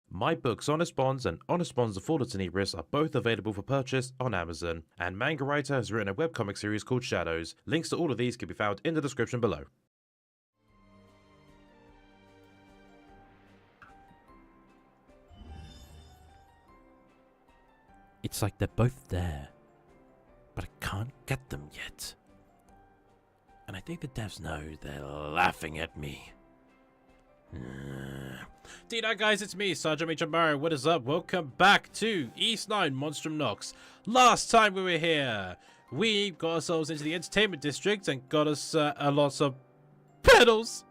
My books Honest Bonds and Honest Bonds of Fallen Tenebris are both available for purchase on Amazon, and Manga Writer has written a webcomic series called Shadows. Links to all of these can be found in the description below. It's like they're both there, but I can't get them yet. And I think the devs know they're laughing at me. Dino guys, it's me, Sergeant Major Mario. What is up? Welcome back to East 9 Monstrum Nox. Last time we were here, we got ourselves into the entertainment district and got us a lot of pedals.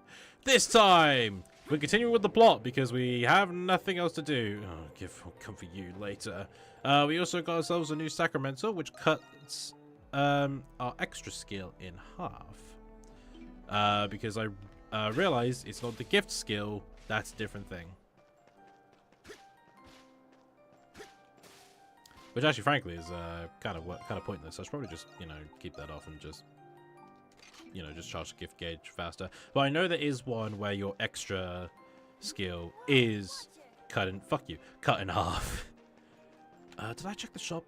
This time, we're continuing with the plot because we have nothing else to do. I'll come for you later. We also got ourselves a new Sacramento, which cuts our extra skill in half. Because I realized it's not the gift skill, that's a different thing. Which actually, frankly, is kind of pointless. I should probably just, keep that off and just, just charge the gift gauge faster. But I know there is one where your extra skill is cut in half. Did I check the shop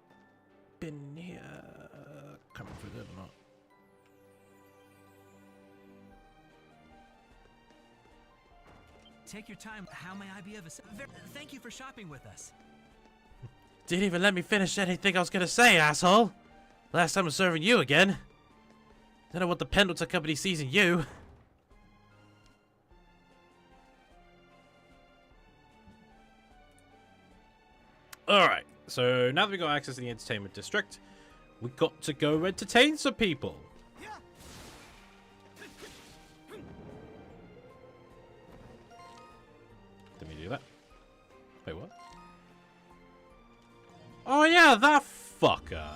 in here? Can't remember if I did or not. Take your time. How may I be of assistance? Thank you for shopping with us. Didn't even let me finish anything I was gonna say, asshole. Last time I'm serving you again. Don't know what the Pendleton Company sees in you. Alright, so now that we got access to the entertainment district, we got to go entertain some people. Did we do that? Wait, what? Oh yeah, that fucker.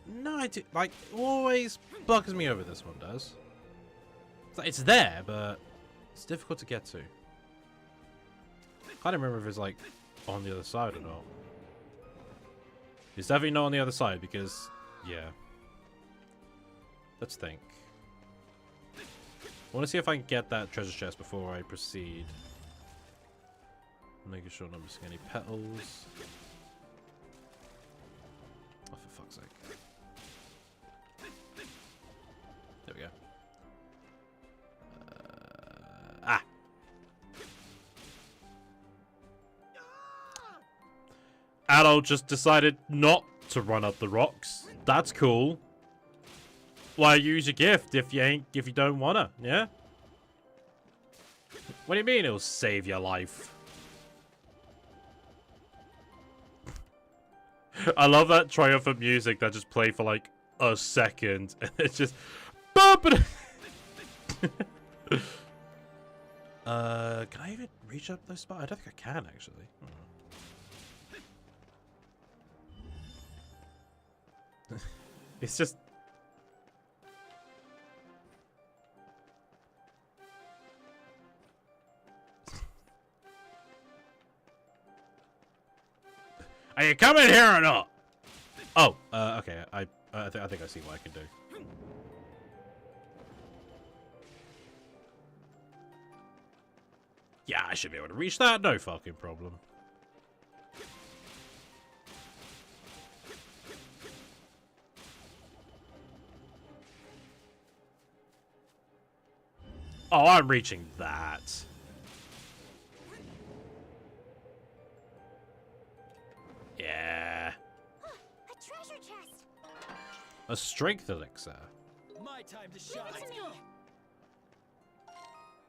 No, I do. Like, always bugs me over. This one does. It's there, but it's difficult to get to. I don't remember if it's like on the other side or not. It's definitely not on the other side because, yeah. Let's think. I want to see if I can get that treasure chest before I proceed. Making sure I'm not missing any petals. Oh, for fuck's sake. There we go. Adult just decided not to run up the rocks. That's cool. Why use your gift if you don't wanna, yeah? What do you mean it'll save your life? I love that triumphant music that just played for like a second and it's just can I even reach up those spots? I don't think I can actually. It's just are you coming here or not? Oh, okay. I think I see what I can do. Yeah, I should be able to reach that. No fucking problem. Oh, I'm reaching that. Yeah. A treasure chest. A strength elixir. My time to shine. Give it to me.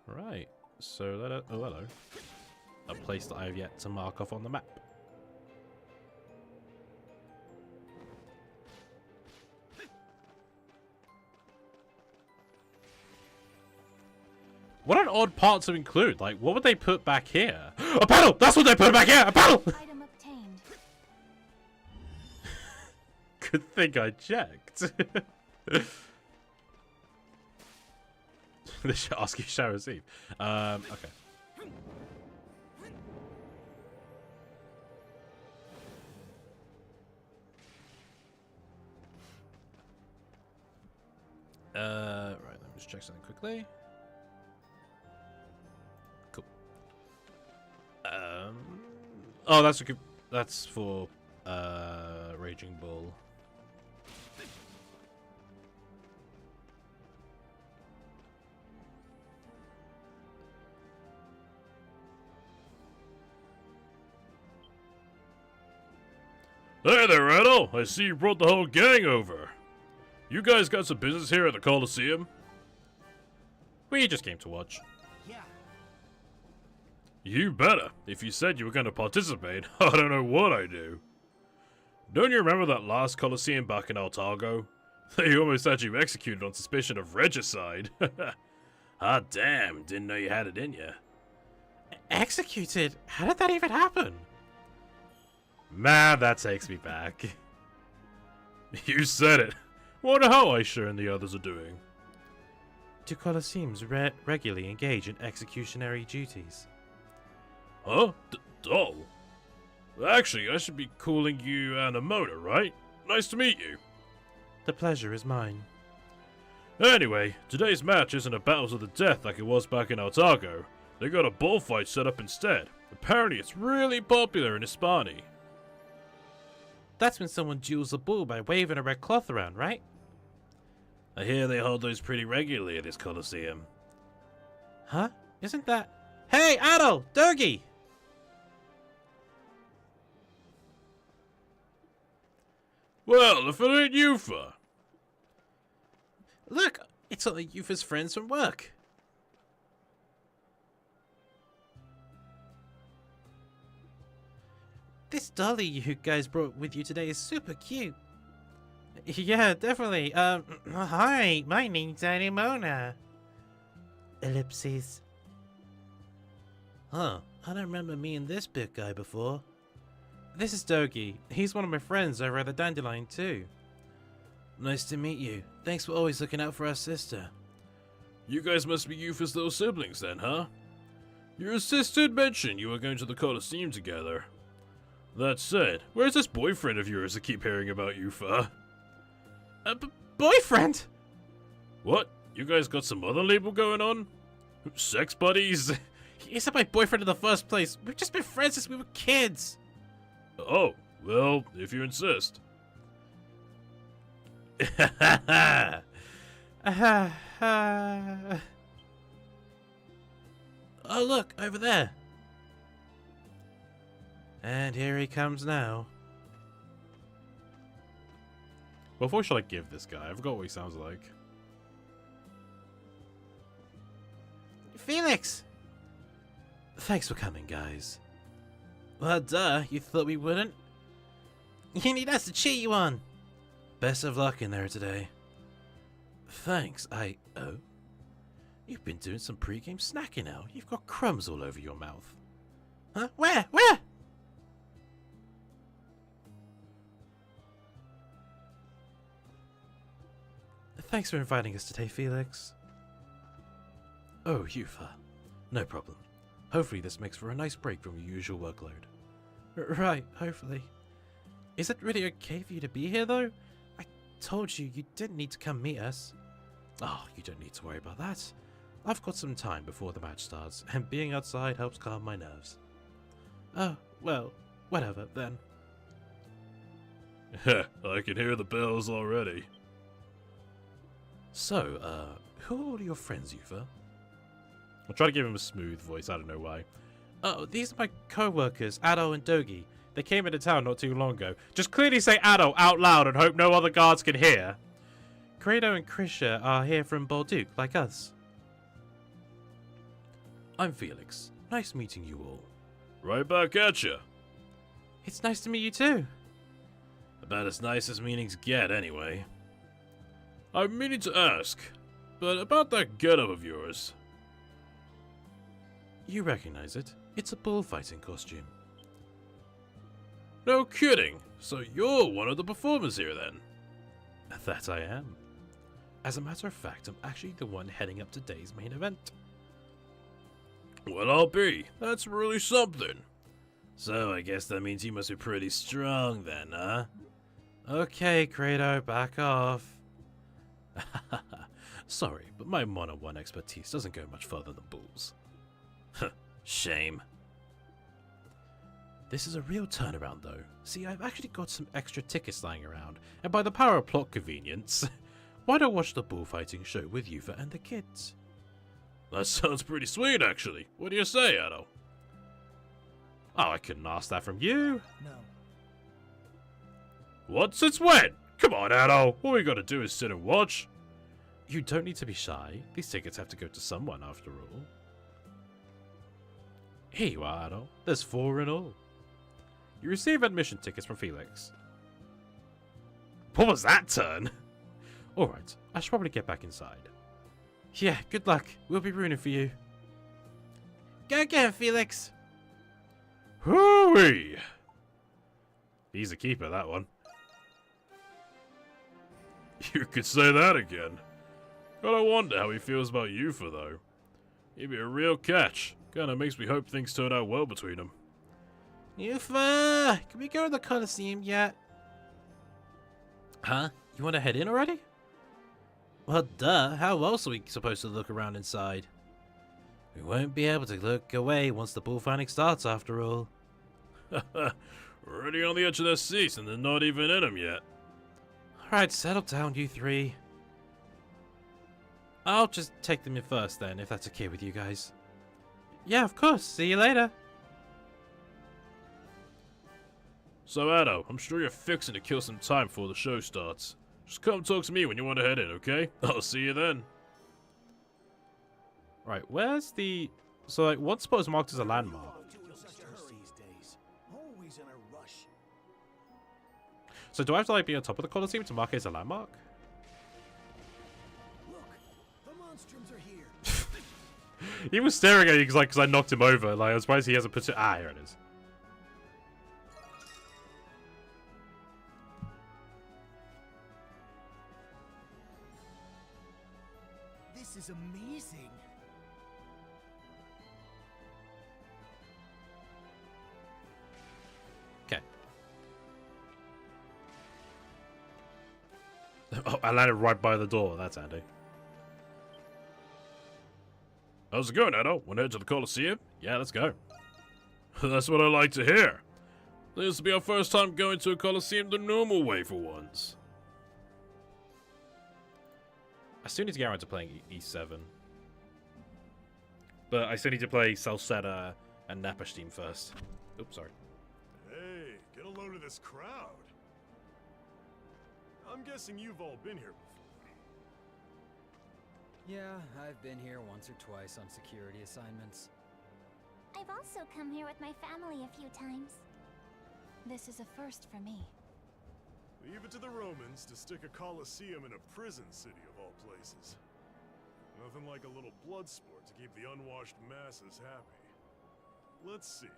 Right. So that. Oh, hello. A place that I have yet to mark off on the map. What an odd part to include. Like, what would they put back here? A paddle! That's what they put back here! A paddle! Item obtained. Good thing I checked. They should ask you shall receive. Okay. Right, let me just check something quickly. Cool. Oh, that's for Raging Bull. Hey there, Adol. I see you brought the whole gang over. You guys got some business here at the Coliseum? We just came to watch. Yeah. You better. If you said you were going to participate, I don't know what I'd do. Don't you remember that last Coliseum back in Altargo? They almost had you executed on suspicion of regicide. Ah, damn. Didn't know you had it in you. Executed? How did that even happen? Man, that takes me back. You said it. Wonder how Aisha and the others are doing. Do Colosseums regularly engage in executionary duties? Huh? Doll? Actually, I should be calling you Anamoto, right? Nice to meet you. The pleasure is mine. Anyway, today's match isn't a battle to the death like it was back in Altargo. They got a bullfight set up instead. Apparently it's really popular in Hispani. That's when someone duels a bull by waving a red cloth around, right? I hear they hold those pretty regularly at this Coliseum. Huh? Isn't that... Hey, Adol! Dogi! Well, if it ain't Yufa. Look, it's all Yufa's friends from work. This dolly you guys brought with you today is super cute. Yeah, definitely. Hi, my name's Anemona. Ellipses. Huh, I don't remember meeting this big guy before. This is Dogi. He's one of my friends over at the Dandelion too. Nice to meet you. Thanks for always looking out for our sister. You guys must be Yufa's little siblings then, huh? Your sister had mentioned you were going to the Coliseum together. That said, where's this boyfriend of yours I keep hearing about, Yufa? Boyfriend? What? You guys got some other label going on? Sex buddies? He isn't my boyfriend in the first place. We've just been friends since we were kids. Oh, well, if you insist. Oh, look, over there. And here he comes now. What voice should I give this guy? I forgot what he sounds like. Felix! Thanks for coming, guys. Well, duh, you thought we wouldn't? You need us to cheer you on. Best of luck in there today. Thanks, oh? You've been doing some pre-game snacking now. You've got crumbs all over your mouth. Huh? Where? Where? Thanks for inviting us today, Felix. Oh, Yufa. No problem. Hopefully this makes for a nice break from your usual workload. Right, hopefully. Is it really okay for you to be here, though? I told you you didn't need to come meet us. Oh, you don't need to worry about that. I've got some time before the match starts, and being outside helps calm my nerves. Oh, well, whatever, then. I can hear the bells already. So, who are all your friends, Yufa? I'll try to give him a smooth voice, I don't know why. Oh, these are my co-workers, Adol and Dogi. They came into town not too long ago. Just clearly say Adol out loud and hope no other guards can hear. Credo and Krisha are here from Bolduc, like us. I'm Felix. Nice meeting you all. Right back at ya. It's nice to meet you too. About as nice as meetings get, anyway. I'm meaning to ask, but about that getup of yours. You recognize it. It's a bullfighting costume. No kidding. So you're one of the performers here then? That I am. As a matter of fact, I'm actually the one heading up today's main event. Well, I'll be. That's really something. So I guess that means you must be pretty strong then, huh? Okay, Credo, back off. Sorry, but my one-on-one expertise doesn't go much further than bulls. Shame. This is a real turnaround though. See, I've actually got some extra tickets lying around, and by the power of plot convenience, why not watch the bullfighting show with Yufa and the kids? That sounds pretty sweet, actually. What do you say, Addo? Oh, I couldn't ask that from you. No. What? Since when? Come on, Addo. All we gotta do is sit and watch. You don't need to be shy. These tickets have to go to someone after all. Here you are, Adol. There's 4 in all. You receive admission tickets from Felix. What was that turn? Alright, I should probably get back inside. Yeah, good luck. We'll be rooting for you. Go get him, Felix! Hooey! He's a keeper, that one. You could say that again. But I wonder how he feels about Yufa, though. He'd be a real catch. Kinda makes me hope things turn out well between them. Yufa! Can we go to the Coliseum yet? Huh? You want to head in already? Well, duh. How else are we supposed to look around inside? We won't be able to look away once the bullfighting starts, after all. We're already on the edge of their seats and they're not even in them yet. Alright, settle down, you 3. I'll just take them in first then, if that's okay with you guys. Yeah, of course. See you later. So, Addo, I'm sure you're fixing to kill some time before the show starts. Just come talk to me when you want to head in, okay? I'll see you then. Right, where's the... So, like, what spot is marked as a landmark? So, do I have to, like, be on top of the Colosseum to mark it as a landmark? Look, the Monstrums are here. He was staring at you because I knocked him over. Like, I was surprised he hasn't put it... Ah, here it is. This is amazing. Okay. Oh, I landed right by the door. That's handy. How's it going, Addo? Want to head to the Coliseum? Yeah, let's go. That's what I like to hear. This will be our first time going to a Coliseum the normal way for once. I still need to get around to playing E7. But I still need to play Salsetta and Napa's team first. Oops, sorry. Hey, get a load of this crowd. I'm guessing you've all been here before. Yeah, I've been here once or twice on security assignments. I've also come here with my family a few times. This is a first for me. Leave it to the Romans to stick a Colosseum in a prison city of all places. Nothing like a little blood sport to keep the unwashed masses happy. Let's see.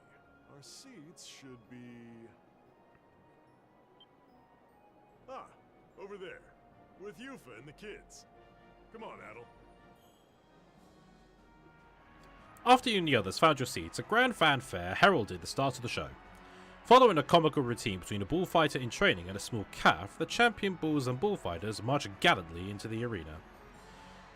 Our seats should be... Ah, over there. With Yufa and the kids. Come on, Adel. After you and the others found your seats, a grand fanfare heralded the start of the show. Following a comical routine between a bullfighter in training and a small calf, the champion bulls and bullfighters marched gallantly into the arena.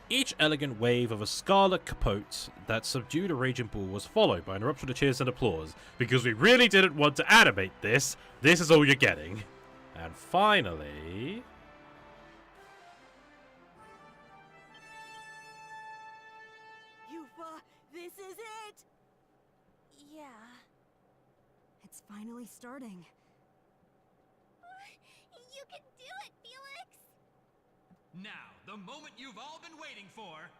Each elegant wave of a scarlet capote that subdued a raging bull was followed by an eruption of cheers and applause. Because we really didn't want to animate this, this is all you're getting. And finally... Yufa, this is it! Yeah. It's finally starting. You can do it, Felix! Now, the moment you've all been waiting for.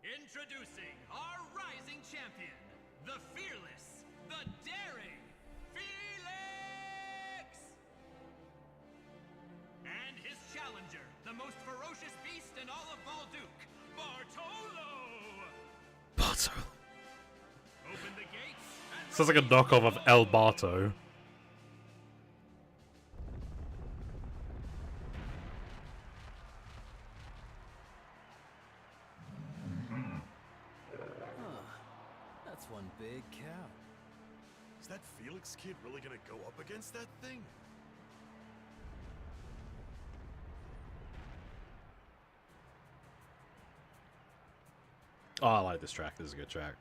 Introducing our rising champion, the fearless, the daring, Felix! And his challenger, the most ferocious beast in all of Balduc, Bartolo! Barto. Open the gates and Sounds like a knockoff of El Barto. That's one big cow. Is that Felix kid really gonna go up against that thing? Oh, I like this track. This is a good track.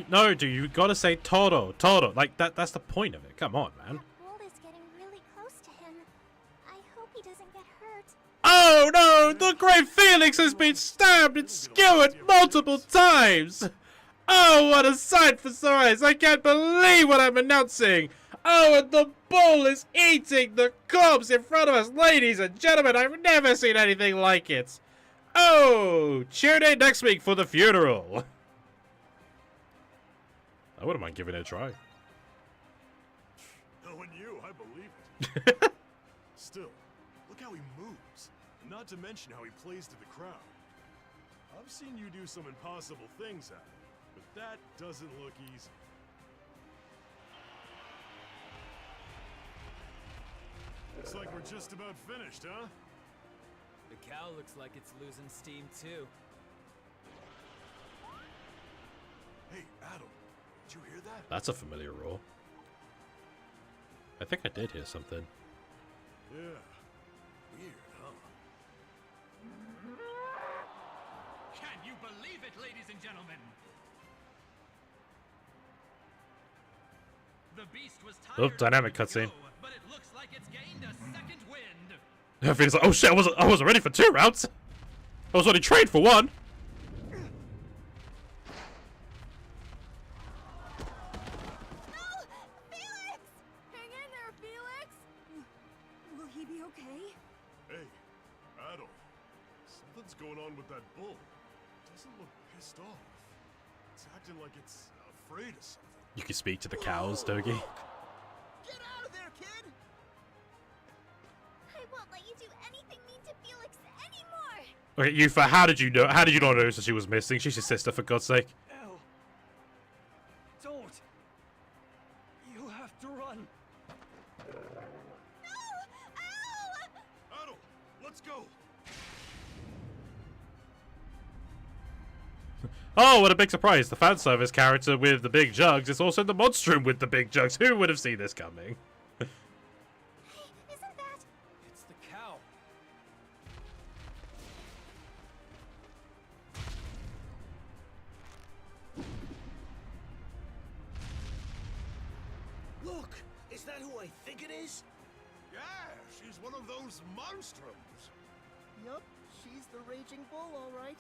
No, dude, you gotta say Toro. Toro. Like, that's the point of it. Come on, man. That bull is getting really close to him. I hope he doesn't get hurt. Oh no! The great Felix has been stabbed and skewered multiple times! Oh, what a sight for sore eyes! I can't believe what I'm announcing! Oh, and the bull is eating the corpse in front of us! Ladies and gentlemen, I've never seen anything like it! Oh! Tune in next week for the funeral! I wouldn't mind giving it a try. Knowing you, I believe it. Still, look how he moves. Not to mention how he plays to the crowd. I've seen you do some impossible things at him, but that doesn't look easy. Looks like we're just about finished, huh? The cow looks like it's losing steam too. Hey, Adam, did you hear that? That's a familiar roar. I think I did hear something. Yeah. Weird, huh? Can you believe it, ladies and gentlemen? The beast was Oh, tired dynamic a moment cutscene. ago, but it looks like it's gained a second wind. I feel like, oh shit, I wasn't ready for 2 rounds. I was only trained for 1. No! Felix! Hang in there, Felix! Will he be okay? Hey, Adam. Something's going on with that bull. It doesn't look pissed off. It's acting like it's afraid of something. You can speak to the cows, Dogi. Get out of there, kid! I won't let you do anything mean to Felix anymore. Okay, Yufa, how did you know? How did you not notice that she was missing? She's your sister, for God's sake. Elle! Don't! You have to run! No! Ow! Adam, let's go! Oh, what a big surprise! The fan service character with the big jugs is also the Monstrum with the big jugs. Who would have seen this coming? Hey, isn't that... It's the cow. Look! Is that who I think it is? Yeah, she's one of those monstrums. Yup, she's the Raging Bull, alright.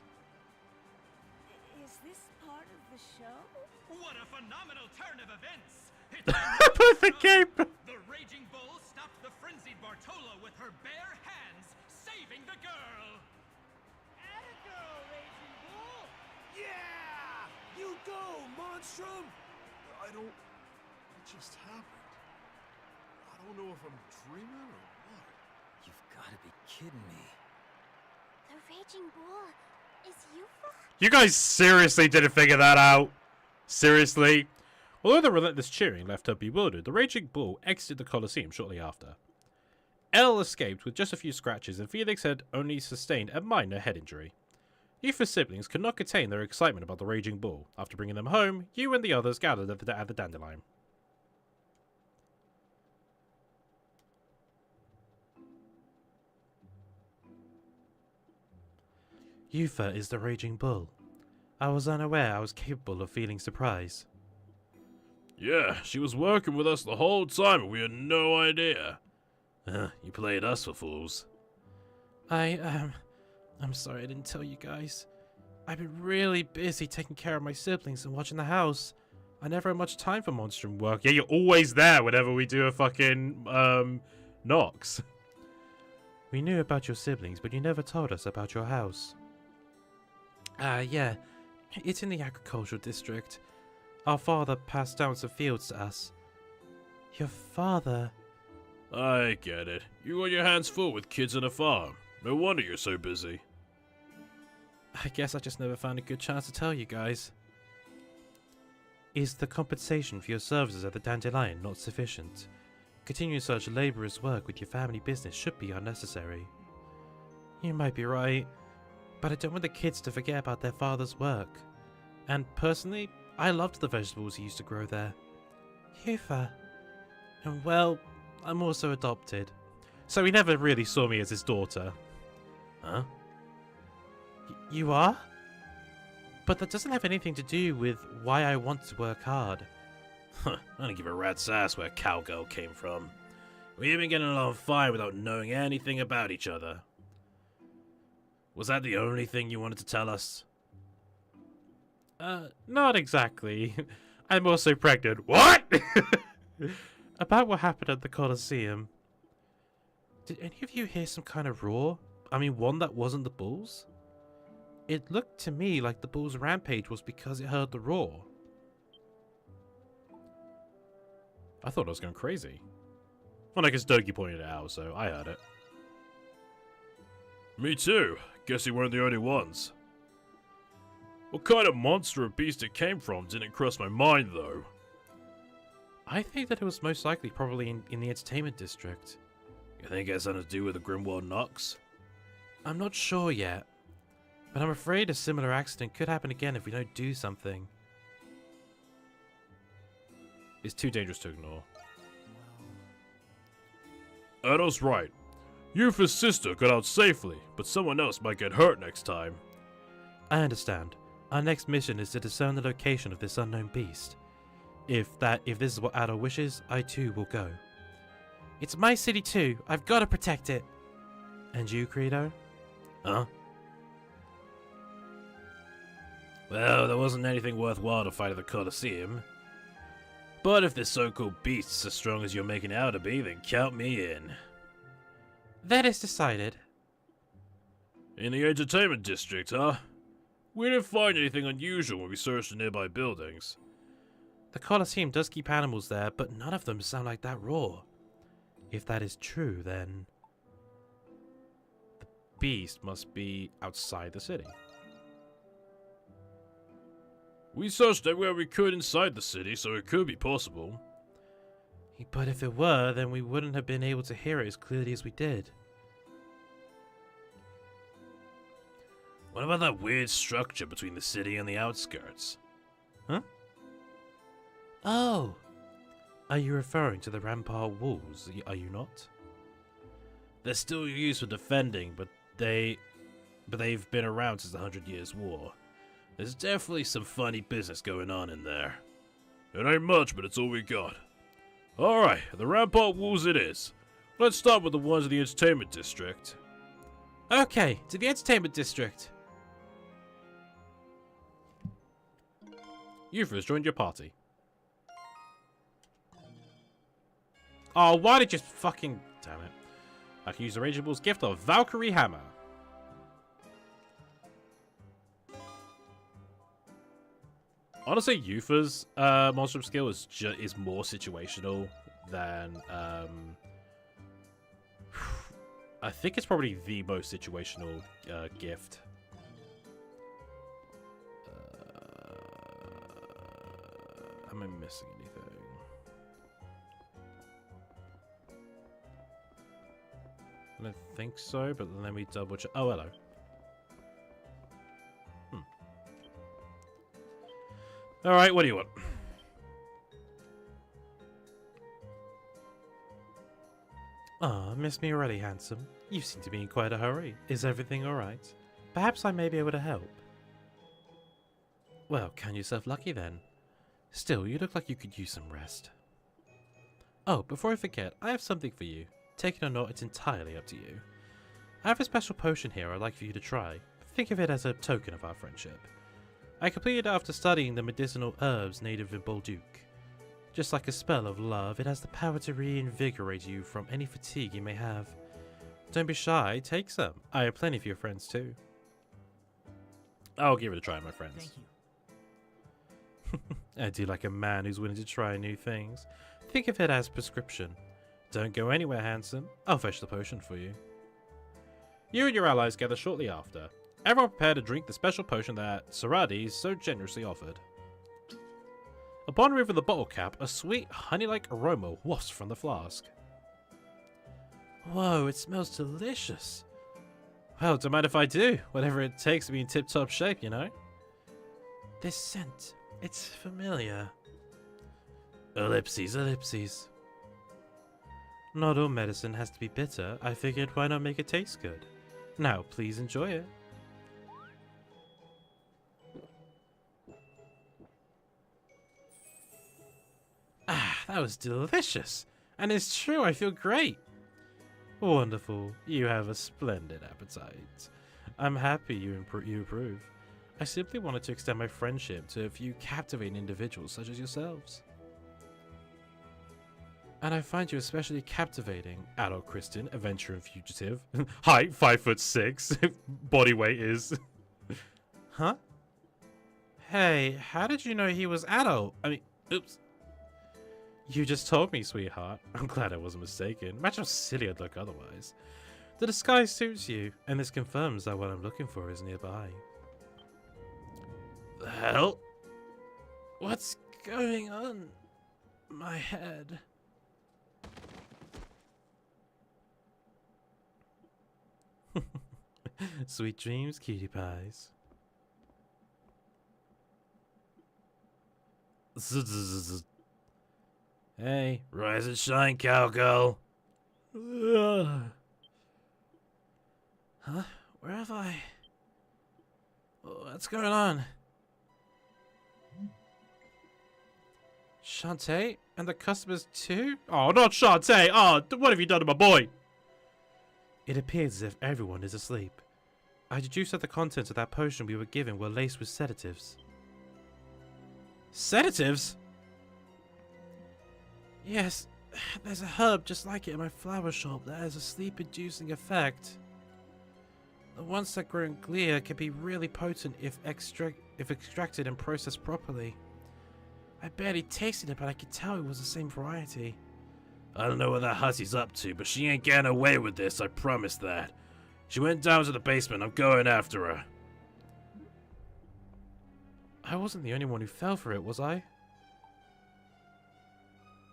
Is this part of the show? What a phenomenal turn of events! It's Perfect cape! The Raging Bull stopped the frenzied Bartolo with her bare hands, saving the girl! Atta girl, Raging Bull! Yeah! You go, Monstrum! I don't... It just happened. I don't know if I'm dreaming or what. You've got to be kidding me. The Raging Bull is Yufa? You guys seriously didn't figure that out? Seriously? Although the relentless cheering left her bewildered, the Raging Bull exited the Colosseum shortly after. Elle escaped with just a few scratches, and Felix had only sustained a minor head injury. Yufa's siblings could not contain their excitement about the Raging Bull. After bringing them home, you and the others gathered at the Dandelion. Yufa is the Raging Bull. I was unaware I was capable of feeling surprise. Yeah, she was working with us the whole time and we had no idea. You played us for fools. I'm sorry I didn't tell you guys. I've been really busy taking care of my siblings and watching the house. I never had much time for Monstrum work. Yeah, you're always there whenever we do a fucking, Nox. We knew about your siblings, but you never told us about your house. Yeah. It's in the agricultural district. Our father passed down some fields to us. Your father? I get it. You got your hands full with kids and a farm. No wonder you're so busy. I guess I just never found a good chance to tell you guys. Is the compensation for your services at the Dandelion not sufficient? Continuing such laborious work with your family business should be unnecessary. You might be right, but I don't want the kids to forget about their father's work. And personally, I loved the vegetables he used to grow there. Yufa. And well, I'm also adopted. So he never really saw me as his daughter. Huh? You are? But that doesn't have anything to do with why I want to work hard. Huh, I don't give a rat's ass where Cowgirl came from. We've been getting along fine without knowing anything about each other. Was that the only thing you wanted to tell us? Not exactly. I'm also pregnant. What? About what happened at the Colosseum. Did any of you hear some kind of roar? I mean, one that wasn't the bulls? It looked to me like the bull's rampage was because it heard the roar. I thought I was going crazy. Well, I guess Doki pointed it out, so I heard it. Me too. Guess you weren't the only ones. What kind of monster or beast it came from didn't cross my mind, though. I think that it was most likely probably in the entertainment district. You think it has something to do with the Grimwald Nox? I'm not sure yet, but I'm afraid a similar accident could happen again if we don't do something. It's too dangerous to ignore. Edo's right. Yufa's sister got out safely, but someone else might get hurt next time. I understand. Our next mission is to discern the location of this unknown beast. If this is what Ado wishes, I too will go. It's my city too. I've got to protect it. And you, Credo? Huh? Well, there wasn't anything worthwhile to fight at the Colosseum. But if this so-called beast's as strong as you're making it out to be, then count me in. That is decided. In the entertainment district, huh? We didn't find anything unusual when we searched the nearby buildings. The Colosseum does keep animals there, but none of them sound like that roar. If that is true, then the beast must be outside the city. We searched everywhere we could inside the city, so it could be possible. But if it were, then we wouldn't have been able to hear it as clearly as we did. What about that weird structure between the city and the outskirts? Huh? Oh! Are you referring to the rampart walls, are you not? They're still used for defending, but they've been around since the 100 Years' War. There's definitely some funny business going on in there. It ain't much, but it's all we got. Alright, the rampart walls it is. Let's start with the ones in the entertainment district. Okay, to the entertainment district. Yufa has joined your party. Oh, why did you fucking... Damn it. I can use the Raging Bull's gift of Valkyrie Hammer. Honestly, Yufa's Monstrum skill is more situational than... I think it's probably the most situational gift. Am I missing anything? I don't think so, but let me double check. Oh, hello. Alright, what do you want? Ah, miss me already, handsome. You seem to be in quite a hurry. Is everything alright? Perhaps I may be able to help. Well, count yourself lucky then. Still, you look like you could use some rest. Oh, before I forget, I have something for you. Take it or not, it's entirely up to you. I have a special potion here I'd like for you to try. Think of it as a token of our friendship. I completed it after studying the medicinal herbs native in Bolduc. Just like a spell of love, it has the power to reinvigorate you from any fatigue you may have. Don't be shy, take some. I have plenty for your friends too. I'll give it a try, my friends. Thank you. I do like a man who's willing to try new things. Think of it as prescription. Don't go anywhere, handsome. I'll fetch the potion for you. You and your allies gather shortly after. Everyone prepare to drink the special potion that Sarades so generously offered. Upon removing the bottle cap, a sweet, honey-like aroma wafts from the flask. Whoa, it smells delicious. Well, don't mind if I do. Whatever it takes to be in tip-top shape, you know? This scent, it's familiar. Ellipses, ellipses. Not all medicine has to be bitter. I figured why not make it taste good? Now, please enjoy it. That was delicious. And it's true, I feel great. Wonderful. You have a splendid appetite. I'm happy you approve. I simply wanted to extend my friendship to a few captivating individuals such as yourselves. And I find you especially captivating, adult Christian, adventurer and fugitive. Height 5'6". Body weight is. Huh? Hey, how did you know he was adult? I mean, oops. You just told me, sweetheart. I'm glad I wasn't mistaken. Imagine how silly I'd look otherwise. The disguise suits you, and this confirms that what I'm looking for is nearby. The hell? What's going on? My head. Sweet dreams, cutie pies. Hey, rise and shine, cowgirl. Huh? Where have I? What's going on? Shantae? And the customers too? Oh, not Shantae! Oh, what have you done to my boy? It appears as if everyone is asleep. I deduce that the contents of that potion we were given were laced with sedatives. Sedatives? Yes, there's a herb just like it in my flower shop that has a sleep-inducing effect. The ones that grow in Glia can be really potent if extracted and processed properly. I barely tasted it, but I could tell it was the same variety. I don't know what that hussy's up to, but she ain't getting away with this, I promise that. She went down to the basement, I'm going after her. I wasn't the only one who fell for it, was I?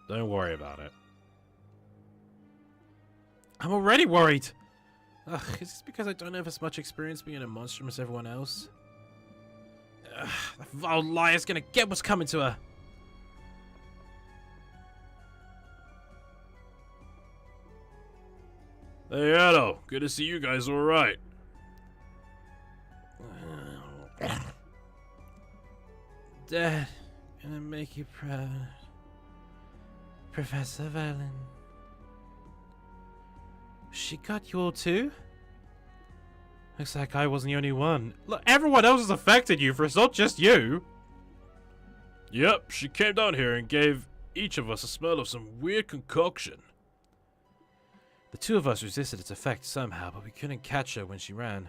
Don't worry about it. I'm already worried! Ugh, is this because I don't have as much experience being a monstrum as everyone else? Ugh, that vile liar's gonna get what's coming to her! Hey, Addo. Good to see you guys alright. Dad, gonna make you proud. Professor Valen. She got you all too? Looks like I wasn't the only one. Look, everyone else has affected you, for it's not just you. Yep, she came down here and gave each of us a smell of some weird concoction. The two of us resisted its effect somehow, but we couldn't catch her when she ran.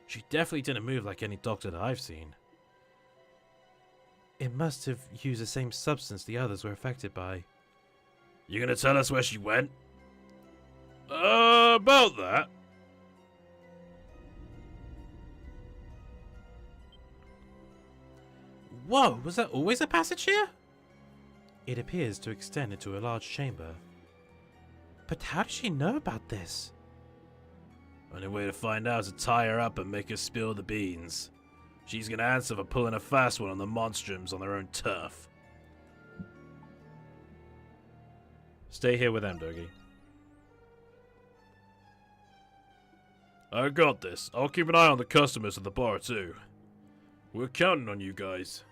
She definitely didn't move like any doctor that I've seen. It must have used the same substance the others were affected by. You gonna tell us where she went? About that. Whoa, was there always a passage here? It appears to extend into a large chamber. But how does she know about this? Only way to find out is to tie her up and make her spill the beans. She's gonna answer for pulling a fast one on the monstrums on their own turf. Stay here with them, Doggy. I got this. I'll keep an eye on the customers at the bar too. We're counting on you guys.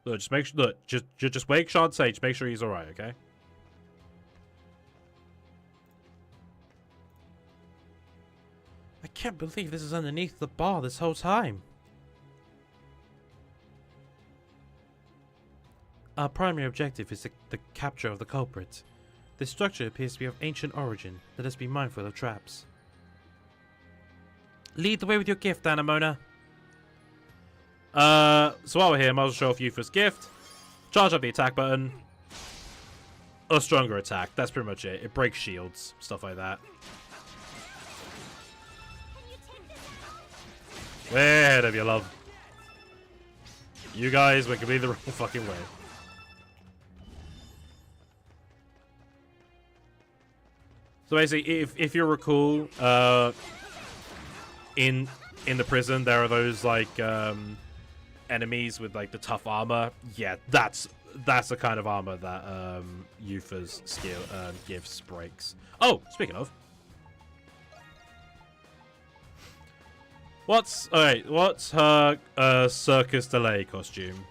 Look, just wake Shantae to make sure he's alright, okay? I can't believe this is underneath the bar this whole time. Our primary objective is the capture of the culprit. This structure appears to be of ancient origin. Let us be mindful of traps. Lead the way with your gift, Anamona. So while we're here, I might as well show off Yufa's gift. Charge up the attack button. A stronger attack. That's pretty much it. It breaks shields. Stuff like that. Way ahead of you, love. You guys went completely the wrong fucking way. So basically, if you recall, in the prison there are those like enemies with like the tough armor. Yeah, that's the kind of armor that Yufa's skill gives breaks. Oh, speaking of, what's her circus delay costume?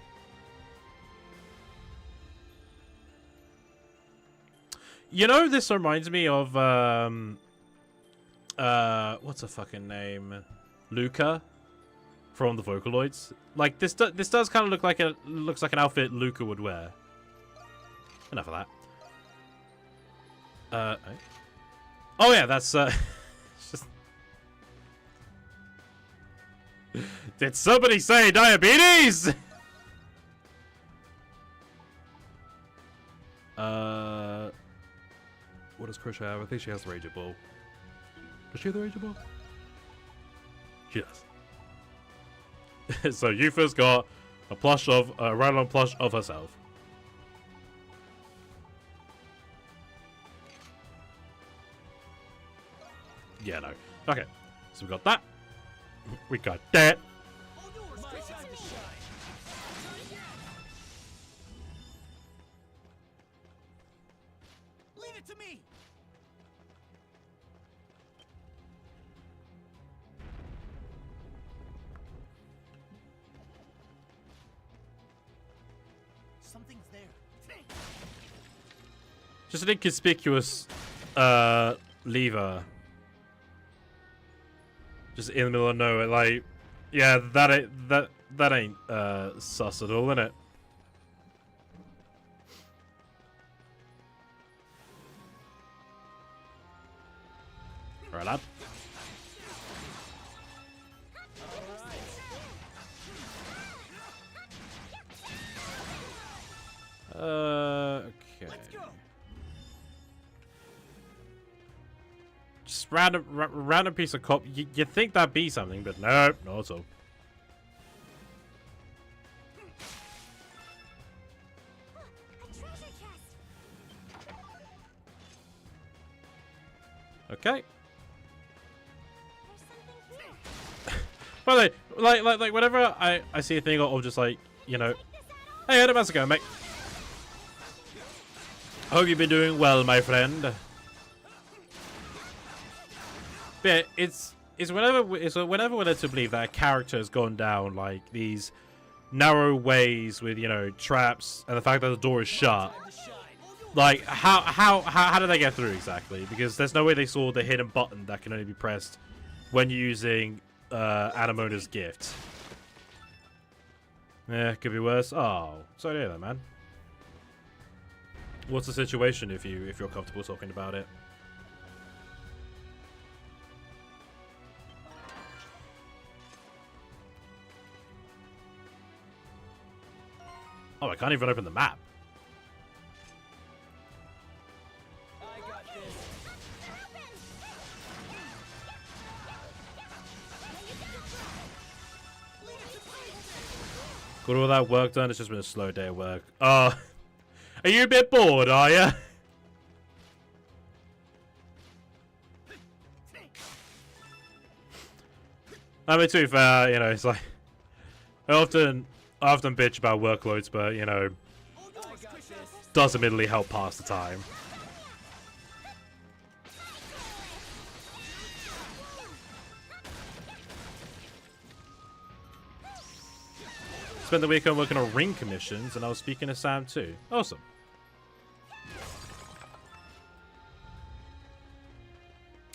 You know, this reminds me of what's her fucking name? Luca from the Vocaloids. Like this does kind of look like looks like an outfit Luca would wear. Enough of that. Oh yeah, that's just... Did somebody say diabetes? What does Crochet have? I think she has the Ranger Ball. Does she have the Ranger Ball? She does. So Yufa's got a plush of a ride-along plush of herself. Yeah, no. Okay. So we got that. We got that. Leave it to me. Something's there. Just an inconspicuous lever. Just in the middle of nowhere, like, yeah, that ain't sus at all, innit? Right, lad. Okay. Just random piece of cop. You think that'd be something, but no, not at all. Okay. By the way, like whenever I see a thing of just like, you know, hey, how's it going, mate? Hope you've been doing well, my friend. But it's whenever we're led to believe that a character has gone down like these narrow ways with, you know, traps and the fact that the door is shut. Like how did they get through exactly? Because there's no way they saw the hidden button that can only be pressed when using Anamona's gift. Yeah, could be worse. Oh, sorry to hear that, man. What's the situation if you're comfortable talking about it? Oh, I can't even open the map. I got this. Got all that work done. It's just been a slow day of work. Oh, are you a bit bored? Are you? I mean, to be fair, you know, it's like I often bitch about workloads, but you know, does admittedly help pass the time. Spent the weekend working on ring commissions, and I was speaking to Sam too. Awesome.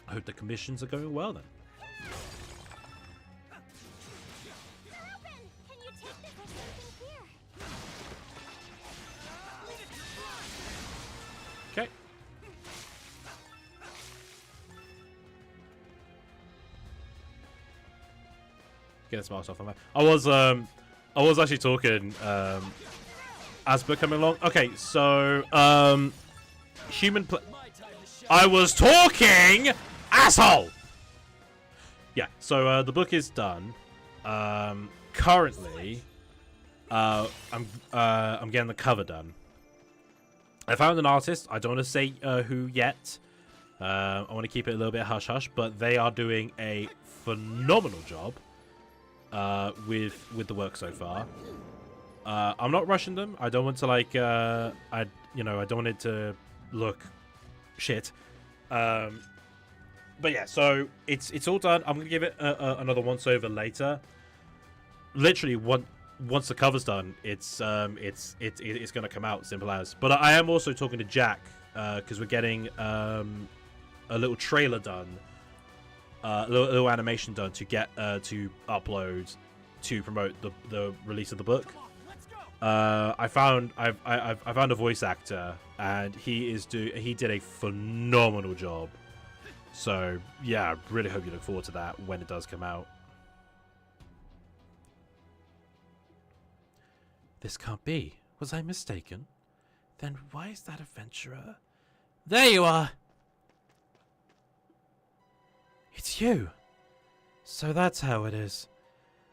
I hope the commissions are going well then. Okay. Get a smart stuff on that. I was actually talking as we're coming along. Okay, so I was talking, asshole. Yeah, so the book is done. Currently, I'm getting the cover done. I found an artist. I don't want to say who yet. I want to keep it a little bit hush hush, but they are doing a phenomenal job with the work so far. I'm not rushing them. I don't want to like I don't want it to look shit. But yeah, so it's all done. I'm gonna give it another once over later. Literally once the cover's done, it's gonna come out, simple as. But I am also talking to Jack because we're getting a little trailer done, a little animation done to get to upload to promote the release of the book. I found a voice actor, and he did a phenomenal job. So yeah, I really hope you look forward to that when it does come out. This can't be. Was I mistaken? Then why is that adventurer? There you are! It's you! So that's how it is.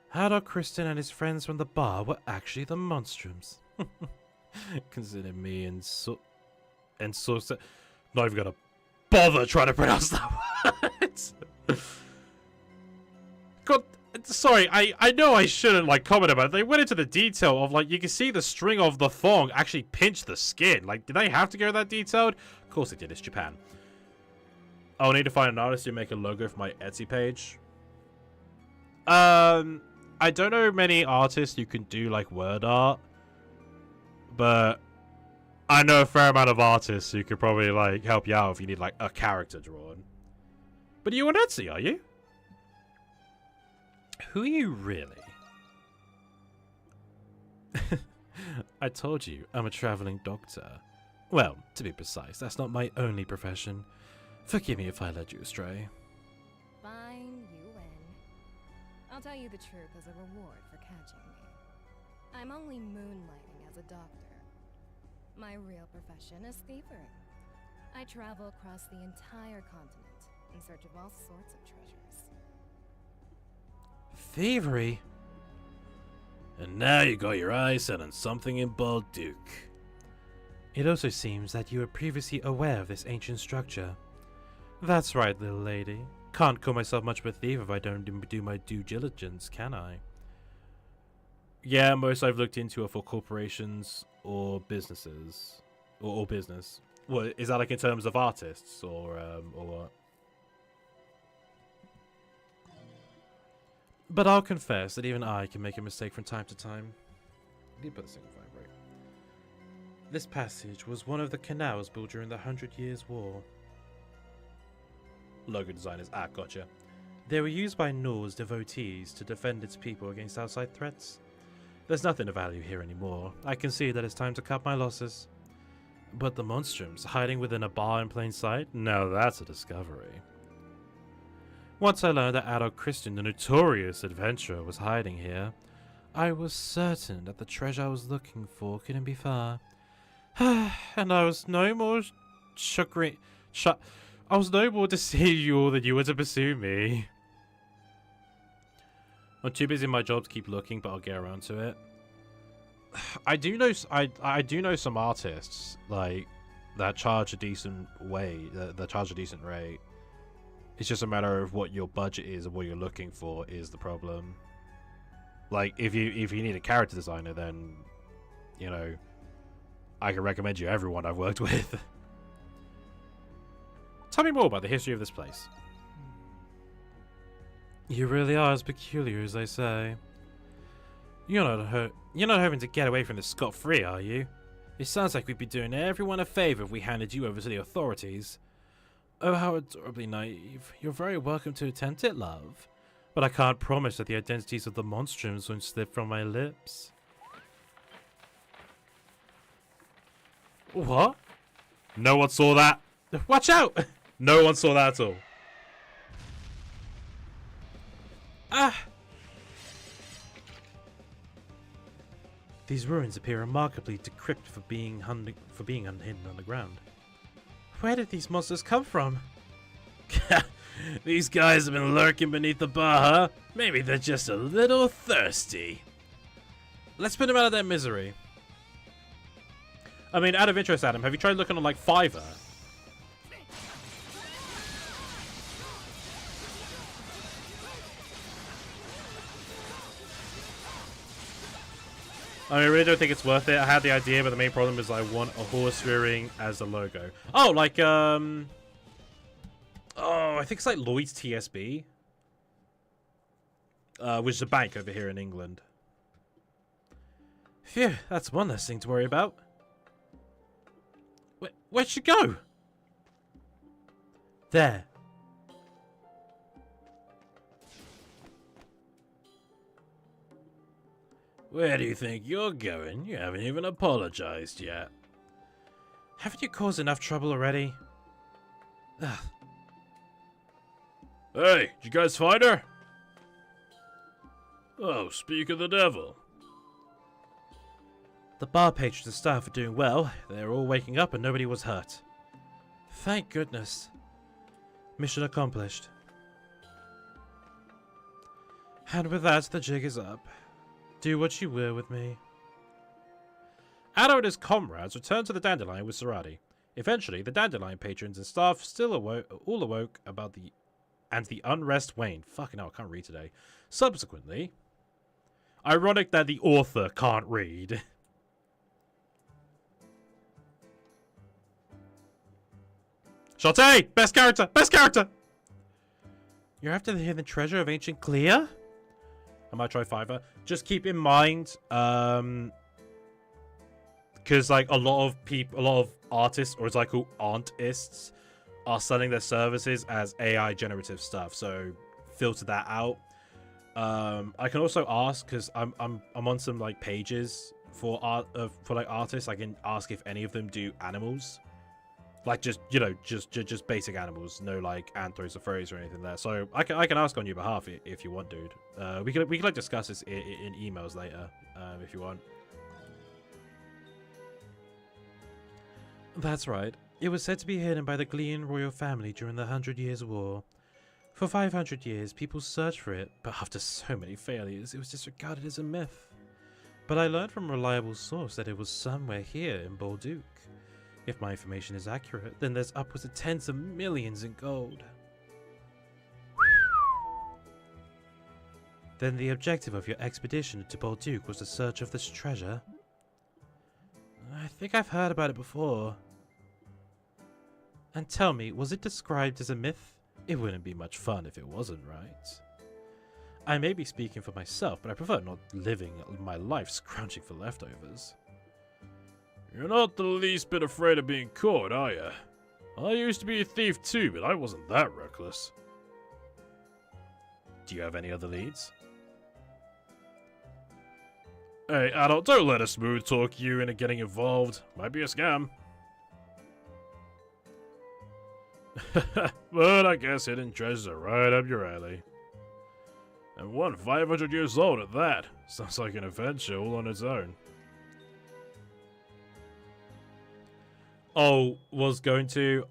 Haddock Kristen and his friends from the bar were actually the Monstrums. Consider me and not even gonna bother trying to pronounce that word. God, sorry, I know I shouldn't like comment about it. They went into the detail of like you can see the string of the thong actually pinch the skin. Like, did they have to go that detailed? Of course they did. It's Japan. I'll need to find an artist to make a logo for my Etsy page. I don't know many artists who can do like word art, but I know a fair amount of artists who could probably like help you out if you need like a character drawn. But are you on Etsy, are you? Who are you really? I told you, I'm a traveling doctor. Well, to be precise, that's not my only profession. Forgive me if I led you astray. Fine, you win. I'll tell you the truth as a reward for catching me. I'm only moonlighting as a doctor. My real profession is thievery. I travel across the entire continent in search of all sorts of treasures. Thievery? And now you got your eyes set on something in Balduke. It also seems that you were previously aware of this ancient structure. That's right, little lady. Can't call myself much of a thief if I don't do my due diligence, can I? Yeah, most I've looked into are for corporations or businesses. Or business. What, is that like in terms of artists or what? But I'll confess that even I can make a mistake from time to time. This passage was one of the canals built during the 100 Years' War. Logo designers. Ah, gotcha. They were used by Nor's devotees to defend its people against outside threats. There's nothing of value here anymore. I can see that it's time to cut my losses. But the Monstrums hiding within a bar in plain sight? Now that's a discovery. Once I learned that Adolf Christian, the notorious adventurer, was hiding here, I was certain that the treasure I was looking for couldn't be far. And I was no more I was no more to see you than you were to pursue me. I'm too busy in my job to keep looking, but I'll get around to it. I do know some artists like that charge a decent that charge a decent rate. It's just a matter of what your budget is and what you're looking for is the problem. Like if you need a character designer, then you know I can recommend you everyone I've worked with. Tell me more about the history of this place. You really are as peculiar as they say. You're not hoping to get away from this scot-free, are you? It sounds like we'd be doing everyone a favor if we handed you over to the authorities. Oh, how adorably naive. You're very welcome to attempt it, love. But I can't promise that the identities of the Monstrums won't slip from my lips. What? No one saw that. Watch out! No one saw that at all. Ah! These ruins appear remarkably decrepit for being hidden underground. Where did these monsters come from? These guys have been lurking beneath the bar, huh? Maybe they're just a little thirsty. Let's put them out of their misery. I mean, out of interest, Adam, have you tried looking on like Fiverr? I really don't think it's worth it. I had the idea, but the main problem is I want a horse rearing as the logo. Oh, like, oh, I think it's like Lloyd's TSB. Which is a bank over here in England. Phew, that's one less thing to worry about. Where'd she go? There. Where do you think you're going? You haven't even apologized yet. Haven't you caused enough trouble already? Ugh. Hey, did you guys find her? Oh, speak of the devil. The bar patrons and staff are doing well. They're all waking up and nobody was hurt. Thank goodness. Mission accomplished. And with that, the jig is up. Do what you will with me. Addo and his comrades returned to the Dandelion with Sarati. Eventually, the Dandelion patrons and staff still all awoke about the unrest waned. Fucking hell, I can't read today. Subsequently, ironic that the author can't read. Shantae! Best character! Best character! You're after the hidden treasure of ancient Clea? I might try Fiverr. Just keep in mind, because like a lot of artists, or it's like called artists, are selling their services as AI generative stuff. So filter that out. I can also ask, because I'm on some like pages for like artists. I can ask if any of them do animals. Like just just basic animals, no like anthros or furries or anything there. So I can ask on your behalf if you want, dude. We could like discuss this in emails later, if you want. That's right. It was said to be hidden by the Glean royal family during the 100 Years' War. For 500 years, people searched for it, but after so many failures, it was disregarded as a myth. But I learned from a reliable source that it was somewhere here in Bolduc. If my information is accurate, then there's upwards of tens of millions in gold. Then the objective of your expedition to Bolduc was the search of this treasure? I think I've heard about it before. And tell me, was it described as a myth? It wouldn't be much fun if it wasn't, right? I may be speaking for myself, but I prefer not living my life scrounging for leftovers. You're not the least bit afraid of being caught, are you? I used to be a thief too, but I wasn't that reckless. Do you have any other leads? Hey, adult, don't let a smooth talk you into getting involved. Might be a scam. But I guess hidden treasures are right up your alley. And one 500 years old at that. Sounds like an adventure all on its own. Oh,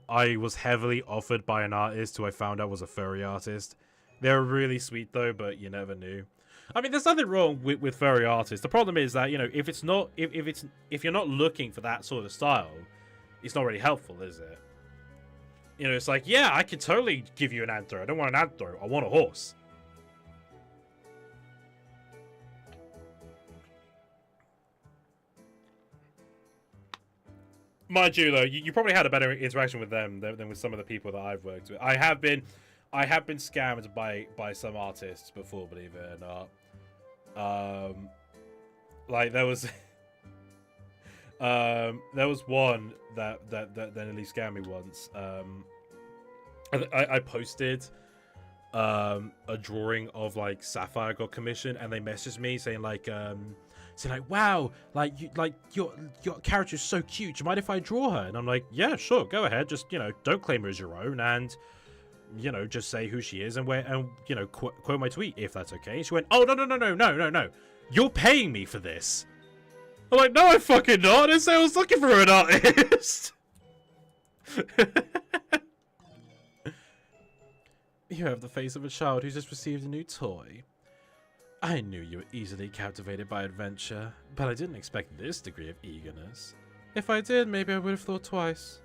I was heavily offered by an artist who I found out was a furry artist. They're really sweet though, but you never knew. I mean, there's nothing wrong with furry artists. The problem is that, you know, if you're not looking for that sort of style, it's not really helpful, is it? You know, it's like, yeah, I can totally give you an anthro. I don't want an anthro. I want a horse. Mind you, though, you probably had a better interaction with them than with some of the people that I've worked with. I have been scammed by some artists before, believe it or not. Like there was one that nearly scammed me once. I posted a drawing of like Sapphire got commissioned, and they messaged me saying like wow, your character is so cute. Do you mind if I draw her? And I'm like, yeah, sure, go ahead. Just, you know, don't claim her as your own, and, you know, just say who she is and where, and, you know, quote my tweet if that's okay. And she went, oh, no, you're paying me for this. I'm like, no, I'm fucking not. I didn't say I was looking for an artist. You have the face of a child who's just received a new toy. I knew you were easily captivated by adventure, but I didn't expect this degree of eagerness. If I did, maybe I would have thought twice.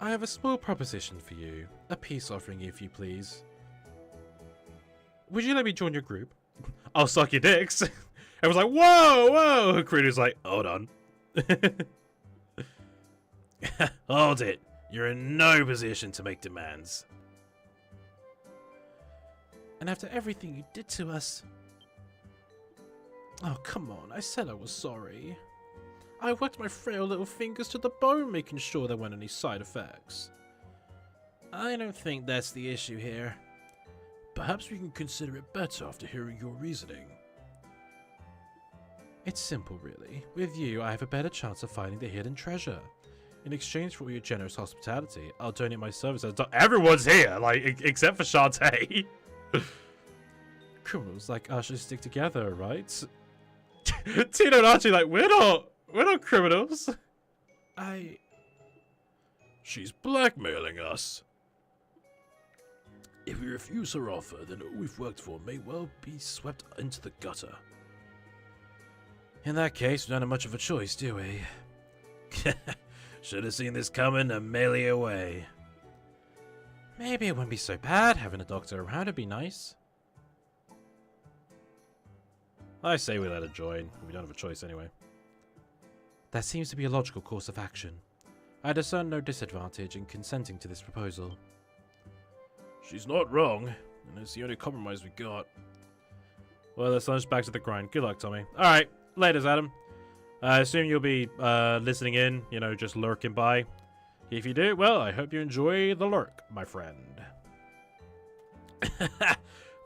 I have a small proposition for you. A peace offering, if you please. Would you let me join your group? I'll suck your dicks. I was like, whoa! Creator's like, hold on. Hold it. You're in no position to make demands. And after everything you did to us, Oh, come on, I said I was sorry. I worked my frail little fingers to the bone making sure there weren't any side effects. I don't think that's the issue here. Perhaps we can consider it better after hearing your reasoning. It's simple, really. With you, I have a better chance of finding the hidden treasure. In exchange for all your generous hospitality, I'll donate my services. Everyone's here, like, except for Shantae. Criminals like us should stick together, right? Tina and Archie, like, we're not criminals. She's blackmailing us. If we refuse her offer, then all we've worked for may well be swept into the gutter. In that case, we don't have much of a choice, do we? Should have seen this coming a melee away. Maybe it wouldn't be so bad having a doctor around. It'd be nice. I say we let her join. We don't have a choice anyway. That seems to be a logical course of action. I discern no disadvantage in consenting to this proposal. She's not wrong, and it's the only compromise we got. Well, let's launch back to the grind. Good luck, Tommy. Alright, laters, Adam. I assume you'll be listening in, you know, just lurking by. If you do, well, I hope you enjoy the lurk, my friend.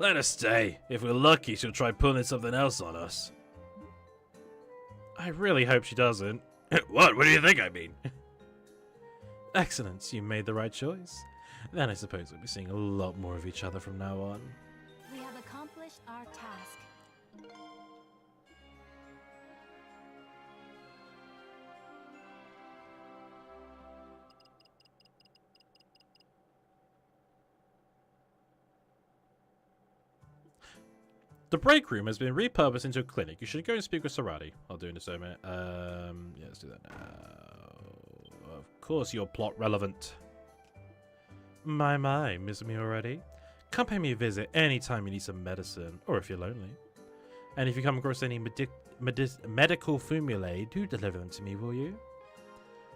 Let her stay. If we're lucky, she'll try pulling something else on us. I really hope she doesn't. What? What do you think I mean? Excellent, you made the right choice. Then I suppose we'll be seeing a lot more of each other from now on. We have accomplished our task. The break room has been repurposed into a clinic. You should go and speak with Sarati. I'll do it in just a minute. Yeah, let's do that now. Of course, you're plot relevant. My, miss me already? Come pay me a visit anytime you need some medicine, or if you're lonely. And if you come across any medical formulae, do deliver them to me, will you?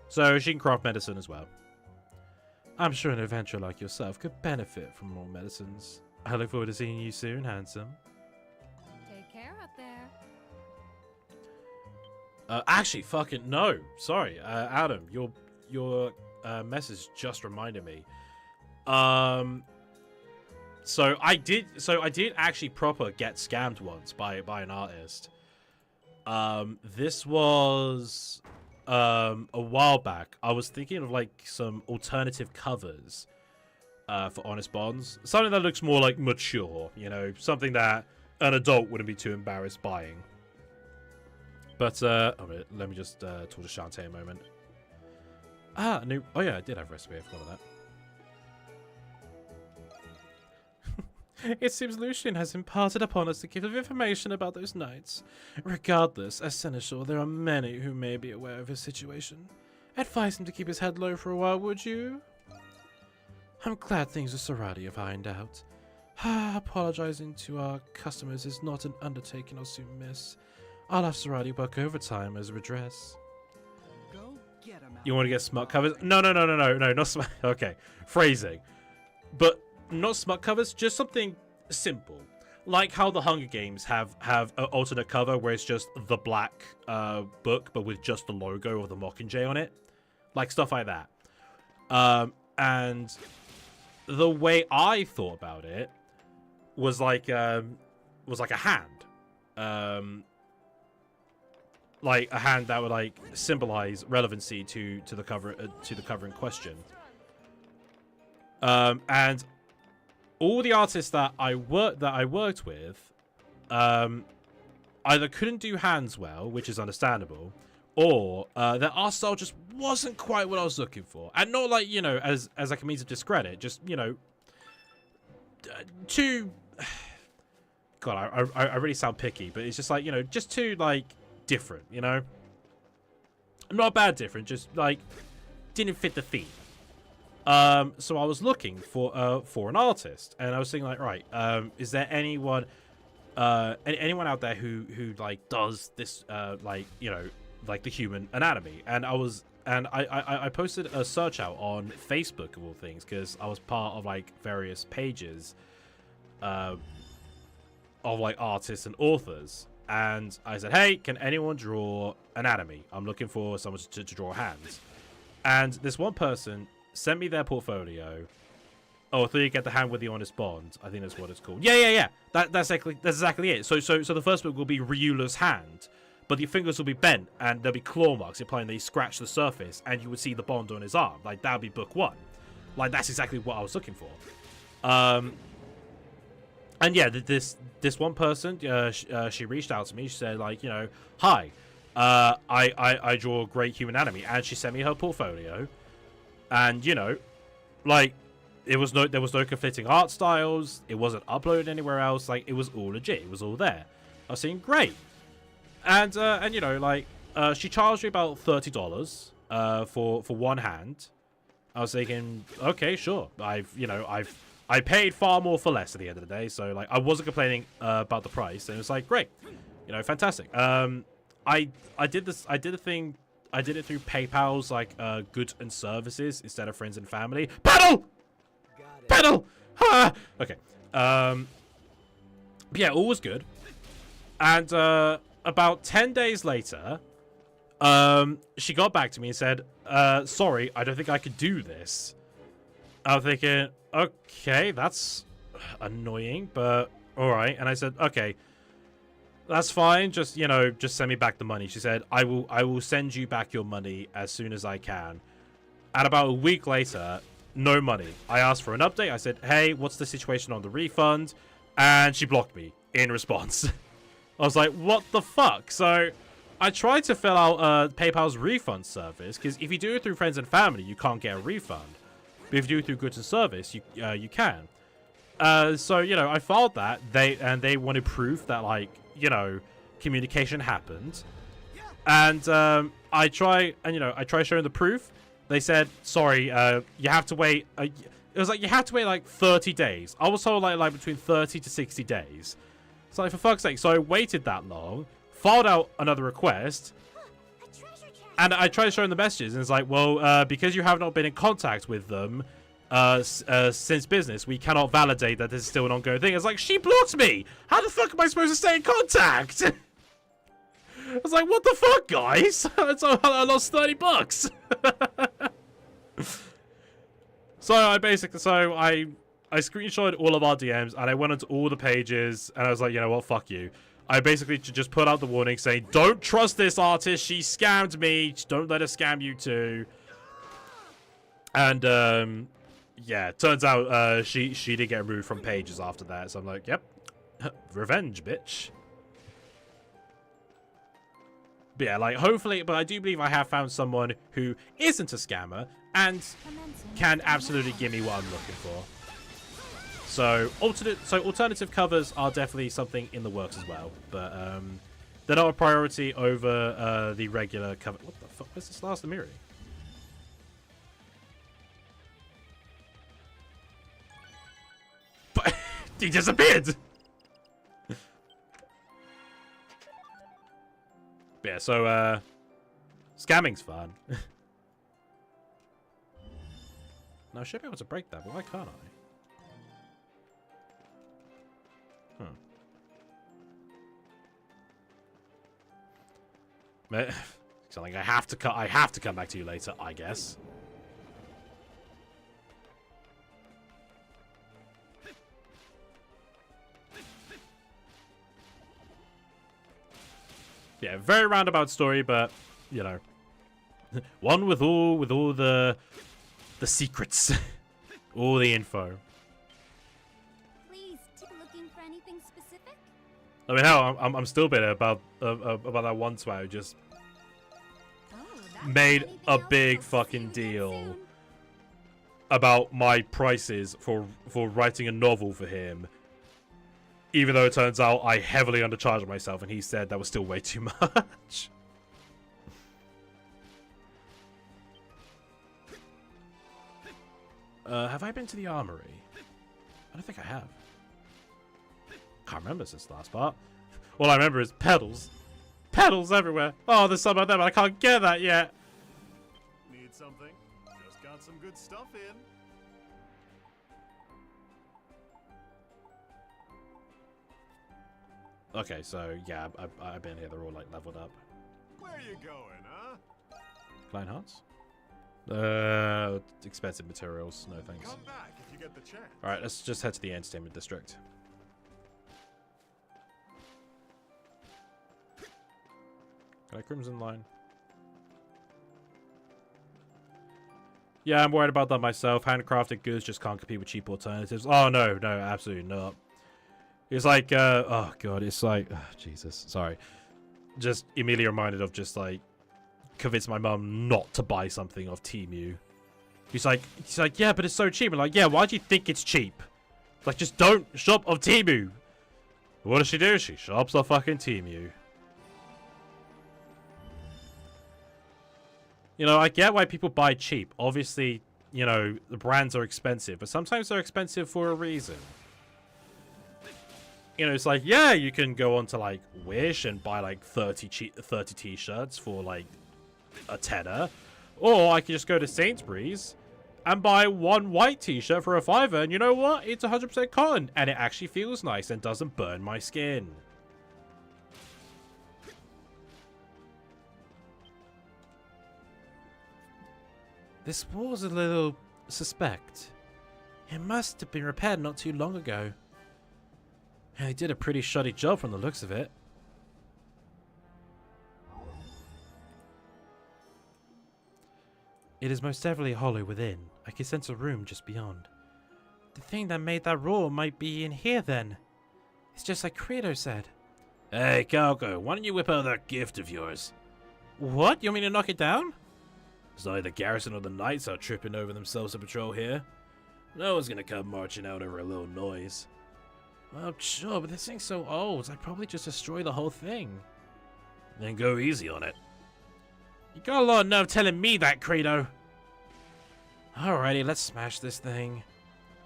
So she can craft medicine as well. I'm sure an adventurer like yourself could benefit from more medicines. I look forward to seeing you soon, handsome. Take care up there. Actually, fucking no. Sorry, Adam, your message just reminded me. So I did actually proper get scammed once by an artist. This was a while back. I was thinking of like some alternative covers for Honest Bonds, something that looks more like mature, you know, something that an adult wouldn't be too embarrassed buying. But let me just talk to Shantae a moment. Oh yeah, I did have a recipe. I forgot about that. It seems Lucian has imparted upon us the gift of information about those knights. Regardless, as seneschal, there are many who may be aware of his situation. Advise him to keep his head low for a while, would you? I'm glad things with Sarati have ironed out. Apologizing to our customers is not an undertaking I'll soon miss. I'll have Sarati work overtime as redress. Go get him out. You want to get smut covers? No, not smut. Okay, phrasing. But not smut covers, just something simple. Like how the Hunger Games have an alternate cover where it's just the black book, but with just the logo of the Mockingjay on it. Like stuff like that. And the way I thought about it was like a hand. Like a hand that would like symbolize relevancy to the cover in question. And all the artists that I worked with either couldn't do hands well, which is understandable, or their art style just wasn't quite what I was looking for. And not like, you know, as like a means of discredit, just, you know, too... God, I really sound picky, but it's just like, you know, just too, like, different, you know? Not bad different, just, like, didn't fit the theme. So I was looking for an artist, and I was thinking like, right, is there anyone anyone out there who like does this like, you know, like the human anatomy? And I posted a search out on Facebook of all things, because I was part of like various pages of like artists and authors, and I said, hey, can anyone draw anatomy? I'm looking for someone to draw hands. And this one person sent me their portfolio. Oh, I thought you get the hand with the honest bond. I think that's what it's called. Yeah. That's exactly it. So the first book will be Ryula's hand, but the fingers will be bent and there'll be claw marks implying that he scratched the surface, and you would see the bond on his arm. Like, that would be book 1. Like, that's exactly what I was looking for. And yeah, this one person, she reached out to me. She said, like, you know, hi, I draw great human anatomy, and she sent me her portfolio, and you know, like, there was no conflicting art styles. It wasn't uploaded anywhere else. Like, it was all legit. It was all there. I was saying great, and you know, like, she charged me about $30 for one hand. I was thinking, okay, sure. I paid far more for less at the end of the day, so like I wasn't complaining about the price, and it was like, great, you know, fantastic. I did the thing. I did it through PayPal's like goods and services instead of friends and family. Pedal. Okay. Yeah, all was good. And about 10 days later, she got back to me and said, sorry, I don't think I could do this. I was thinking, okay, that's annoying, but all right. And I said, okay, that's fine. Just, you know, just send me back the money. She said, I will send you back your money as soon as I can. And about a week later, no money. I asked for an update. I said, hey, what's the situation on the refund? And she blocked me in response. I was like, what the fuck? So I tried to fill out PayPal's refund service, because if you do it through friends and family, you can't get a refund. But if you do it through goods and service, you can. So, you know, I filed that. They wanted proof that, like, you know, communication happened. And I try showing the proof. They said, sorry, you have to wait. It was like, you have to wait like 30 days. I was told like between 30 to 60 days. So like, for fuck's sake. So I waited that long, filed out another request, and I tried showing the messages, and it's like, well, because you have not been in contact with them since business, we cannot validate that this is still an ongoing thing. It's like, she blocked me! How the fuck am I supposed to stay in contact? I was like, what the fuck, guys? So I lost $30. So I screenshotted all of our DMs, and I went onto all the pages, and I was like, you know what, fuck you. I basically just put out the warning saying, don't trust this artist, she scammed me, don't let her scam you too. And yeah, turns out she did get removed from pages after that, so I'm like, yep, revenge, bitch. But yeah, like, hopefully, but I do believe I have found someone who isn't a scammer and can absolutely give me what I'm looking for. So alternative covers are definitely something in the works as well, but they're not a priority over the regular cover. What the fuck? Where's this last Amiri? But he disappeared. Yeah, so scamming's fun. Now I should be able to break that, but why can't I? Something I have to come back to you later, I guess. Yeah, very roundabout story, but you know, one with all the secrets, all the info. Please, looking for anything specific? I mean, hell, I'm still bitter about that one twat who just made a big fucking deal about my prices for writing a novel for him. Even though it turns out I heavily undercharged myself, and he said that was still way too much. Have I been to the armory? I don't think I have. Can't remember since the last part. All I remember is pedals. Pedals everywhere. Oh, there's some of them, but I can't get that yet. Need something? Just got some good stuff in. Okay, so yeah, I've been here. They're all like leveled up. Where you going, huh? Client hearts? Expensive materials. No thanks. Come back if you get the chance. Alright, let's just head to the entertainment district. Can I Crimson Line? Yeah, I'm worried about that myself. Handcrafted goods just can't compete with cheap alternatives. Oh, no, no, absolutely not. It's like, oh, God, it's like, oh, Jesus, sorry. Just immediately reminded of just, like, convince my mum not to buy something off Temu. He's like, yeah, but it's so cheap. I'm like, yeah, why do you think it's cheap? Like, just don't shop off Temu. What does she do? She shops off fucking Temu. You know, I get why people buy cheap. Obviously, you know, the brands are expensive, but sometimes they're expensive for a reason. You know, it's like, yeah, you can go on to, like, Wish and buy, like, 30 t-shirts for, like, a tenner. Or I can just go to Sainsbury's and buy one white t-shirt for a $5, and you know what? It's 100% cotton, and it actually feels nice and doesn't burn my skin. This wall's a little suspect. It must have been repaired not too long ago. And they did a pretty shoddy job from the looks of it. It is most definitely hollow within. I can sense a room just beyond. The thing that made that roar might be in here then. It's just like Credo said. Hey, Calco, why don't you whip out that gift of yours? What? You want me to knock it down? Sorry, the garrison or the knights are tripping over themselves to patrol here. No one's gonna come marching out over a little noise. Well, sure, but this thing's so old, I'd probably just destroy the whole thing. Then go easy on it. You got a lot of nerve telling me that, Credo. Alrighty, let's smash this thing.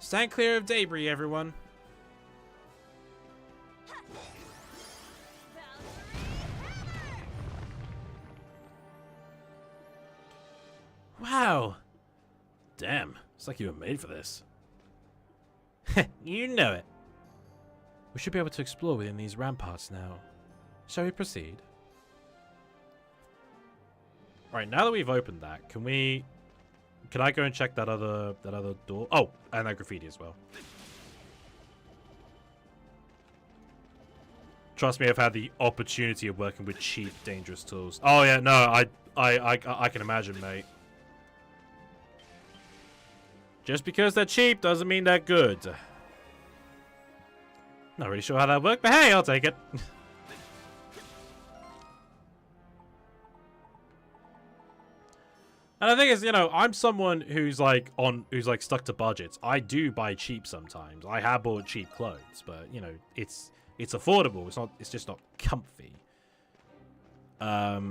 Stand clear of debris, everyone. Wow. Damn, it's like you were made for this. You know it. We should be able to explore within these ramparts now. Shall we proceed? Alright, now that we've opened that, can I go and check that other door? Oh, and that graffiti as well. Trust me, I've had the opportunity of working with cheap, dangerous tools. Oh yeah, no, I can imagine, mate. Just because they're cheap doesn't mean they're good. Not really sure how that worked, but hey, I'll take it. And the thing is, you know, I'm someone who's like stuck to budgets. I do buy cheap sometimes. I have bought cheap clothes, but you know, it's affordable. It's just not comfy. But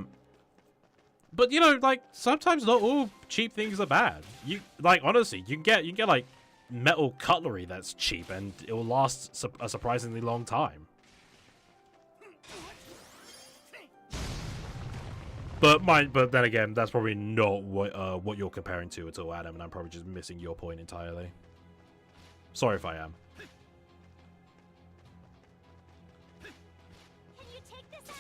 you know, like sometimes not all cheap things are bad. You like honestly, you can get like metal cutlery that's cheap and it will last a surprisingly long time. But then again, that's probably not what you're comparing to at all, Adam, and I'm probably just missing your point entirely. Sorry if I am. Can you take this out?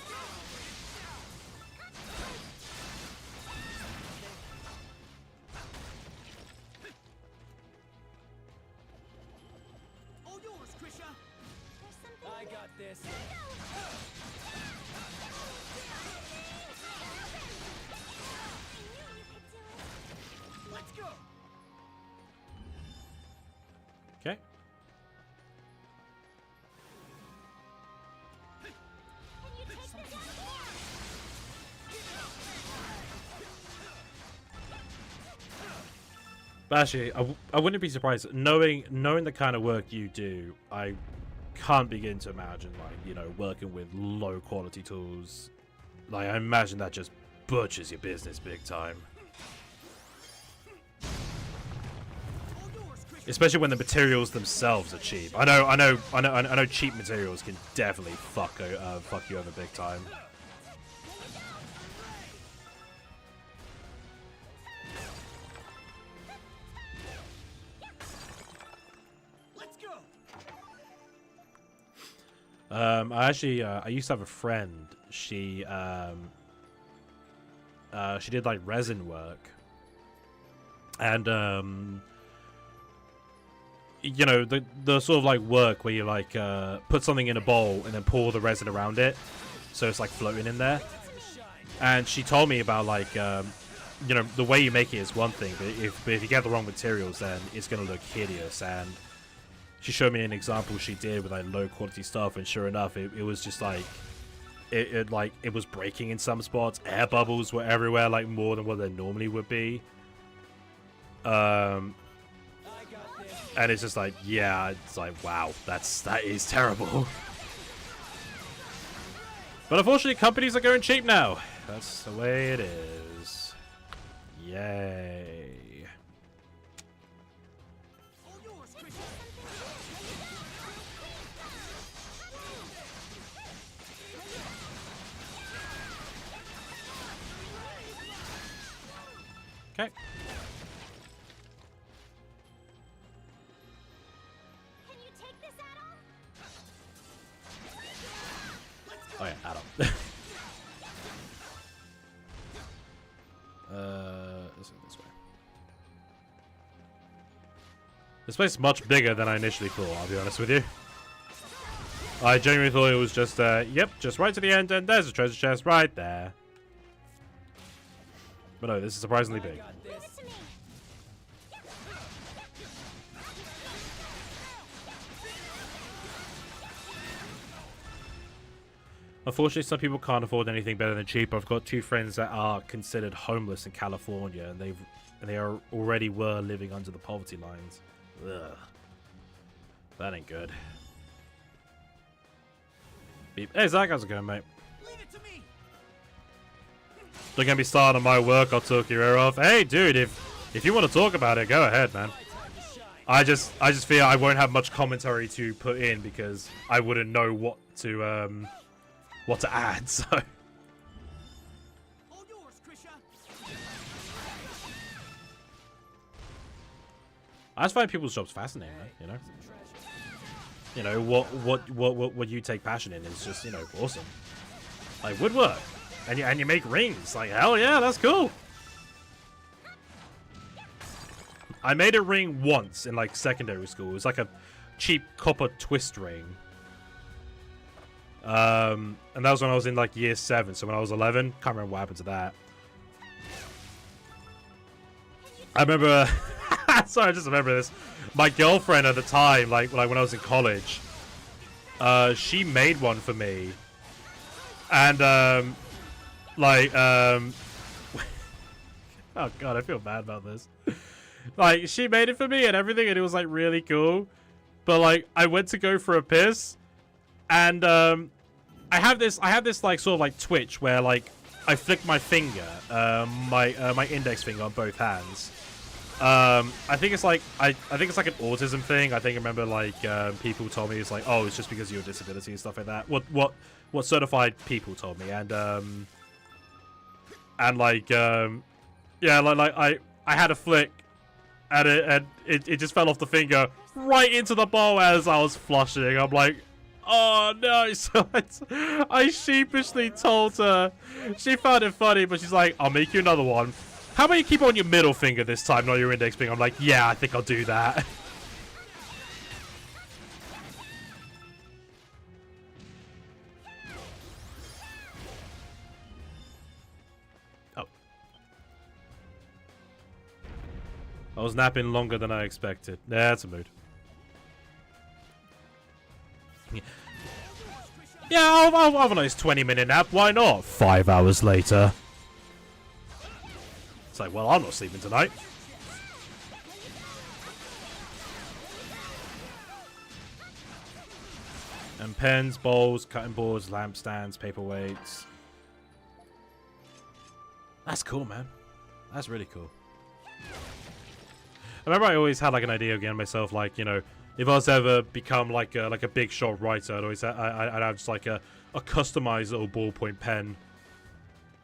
All yours, Krisha. There's something I got this. Let's go. Okay. Can you take this out? But actually, I wouldn't be surprised knowing the kind of work you do. I can't begin to imagine like, you know, working with low quality tools. Like I imagine that just butchers your business big time. Especially when the materials themselves are cheap. I know cheap materials can definitely fuck you over big time. Let's go. I used to have a friend. She did like resin work, and you know, the sort of like work where you like put something in a bowl and then pour the resin around it, so it's like floating in there. And she told me about like you know, the way you make it is one thing, but if you get the wrong materials, then it's gonna look hideous. And she showed me an example she did with like low quality stuff, and sure enough, it was just like it was breaking in some spots. Air bubbles were everywhere, like more than what they normally would be. And it's just like, yeah, it's like, wow, that is terrible. But unfortunately, companies are going cheap now. That's the way it is. Yay. Okay. Can you take this, Adam? Oh yeah, Adam. Let's go this way. This place is much bigger than I initially thought, I'll be honest with you. I genuinely thought it was just, yep, just right to the end, and there's a treasure chest right there. But no, this is surprisingly big. Give it to me. Unfortunately, some people can't afford anything better than cheap. I've got two friends that are considered homeless in California, and they already were living under the poverty lines. Ugh. That ain't good. Beep. Hey Zach, how's it going, mate? Leave it to me. Don't get me started on my work, I'll talk your ear off. Hey dude, if you want to talk about it, go ahead, man. I just fear I won't have much commentary to put in because I wouldn't know what to add, so All yours, Krisha. I just find people's jobs fascinating, you know? You know, what you take passion in is just, you know, awesome. Like woodwork. And you make rings. Like, hell yeah, that's cool. I made a ring once in like secondary school. It was like a cheap copper twist ring. And that was when I was in like year 7. So when I was 11, can't remember what happened to that. I remember, sorry, I just remember this. My girlfriend at the time, like when I was in college, she made one for me. And, oh god, I feel bad about this. Like, she made it for me and everything, and it was like really cool. But like, I went to go for a piss, and I have this like sort of like twitch where like I flick my finger, my index finger on both hands. I think it's like I think it's like an autism thing. I think I remember like people told me it's like, oh, it's just because of your disability and stuff like that. What certified people told me, and like yeah, like I had a flick at it, and it just fell off the finger right into the bowl as I was flushing. I'm like, oh no. So I sheepishly told her. She found it funny, but she's like, I'll make you another one. How about you keep on your middle finger this time, not your index finger? I'm like, yeah, I think I'll do that. Oh. I was napping longer than I expected. That's a mood. Yeah, I'll have a nice 20-minute nap. Why not? 5 hours later. It's like, well, I'm not sleeping tonight. And pens, bowls, cutting boards, lamp stands, paperweights. That's cool, man. That's really cool. I remember I always had like an idea again myself, like, you know, if I was to ever become like a big shot writer, I'd have just like a customized little ballpoint pen,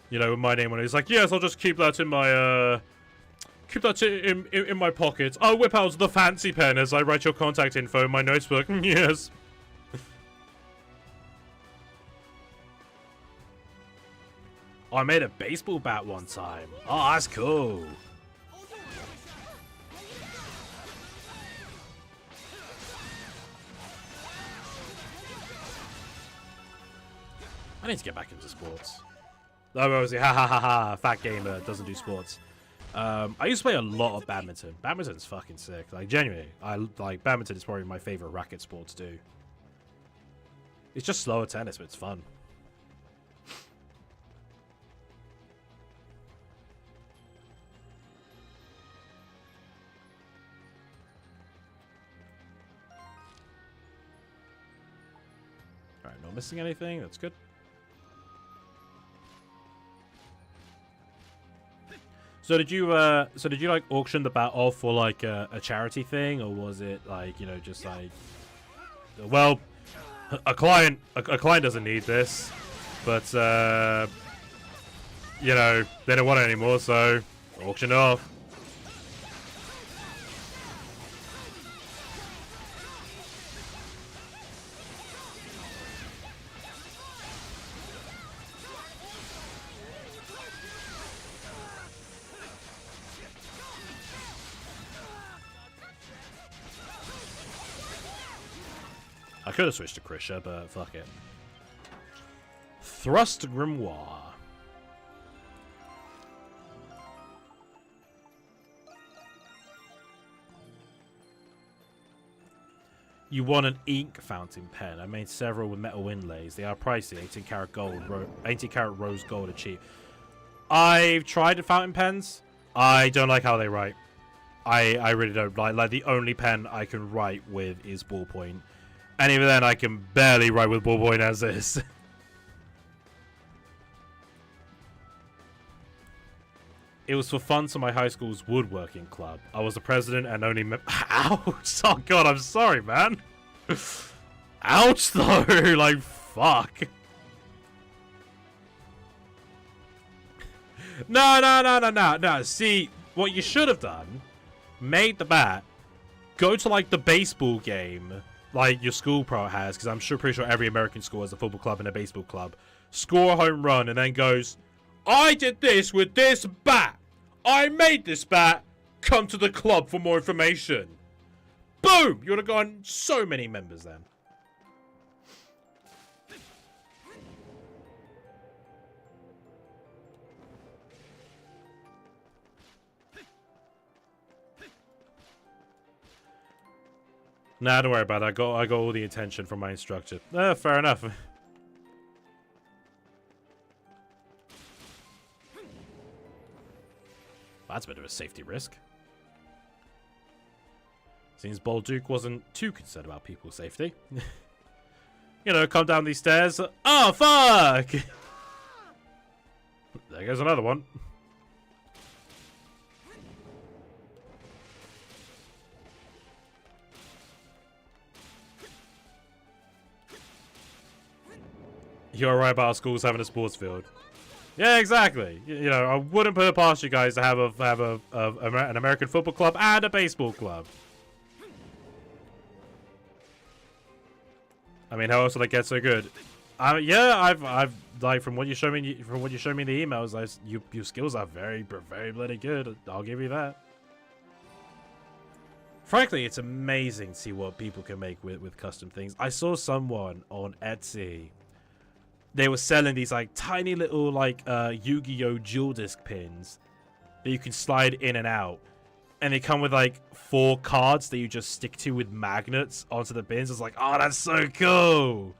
you know, with my name on it. It's like, yes, I'll just keep that in my in my pocket. I'll whip out the fancy pen as I write your contact info in my notebook. Yes. Oh, I made a baseball bat one time. Oh, that's cool. I need to get back into sports. Oh, obviously, ha ha ha ha, fat gamer doesn't do sports. I used to play a lot of badminton. Badminton's fucking sick. Like, genuinely, like badminton is probably my favorite racket sport to do. It's just slower tennis, but it's fun. Alright, not missing anything. That's good. So did you like auction the bat off for like a charity thing, or was it like, you know, just like, well, a client doesn't need this, but you know, they don't want it anymore, so auction it off. I could have switched to Krisha, but fuck it. Thrust Grimoire. You want an ink fountain pen. I made several with metal inlays. They are pricey. 18 karat gold, 18 karat rose gold are cheap. I've tried the fountain pens. I don't like how they write. I really don't like the only pen I can write with is ballpoint. And even then, I can barely write with ballpoint as is. It was for fun to my high school's woodworking club. I was the president and only Ouch! Oh god, I'm sorry, man. Ouch, though. Like, fuck. No. See, what you should have done, made the bat, go to, like, the baseball game, like your school pro has, because I'm pretty sure every American school has a football club and a baseball club, score a home run, and then goes, I did this with this bat. I made this bat. Come to the club for more information. Boom! You would have gotten so many members then. Nah, don't worry about it. I got all the attention from my instructor. Fair enough. That's a bit of a safety risk. Seems Bolduke wasn't too concerned about people's safety. You know, come down these stairs. Oh, fuck! There goes another one. You're right about our schools having a sports field. Yeah, exactly. You know, I wouldn't put it past you guys to have an American football club and a baseball club. I mean, how else would I get so good? Yeah, I've like from what you show me in the emails, your skills are very bloody good. I'll give you that. Frankly, it's amazing to see what people can make with custom things. I saw someone on Etsy. They were selling these like tiny little like Yu-Gi-Oh! Dual Disc pins that you can slide in and out. And they come with like 4 cards that you just stick to with magnets onto the pins. It's like, oh, that's so cool.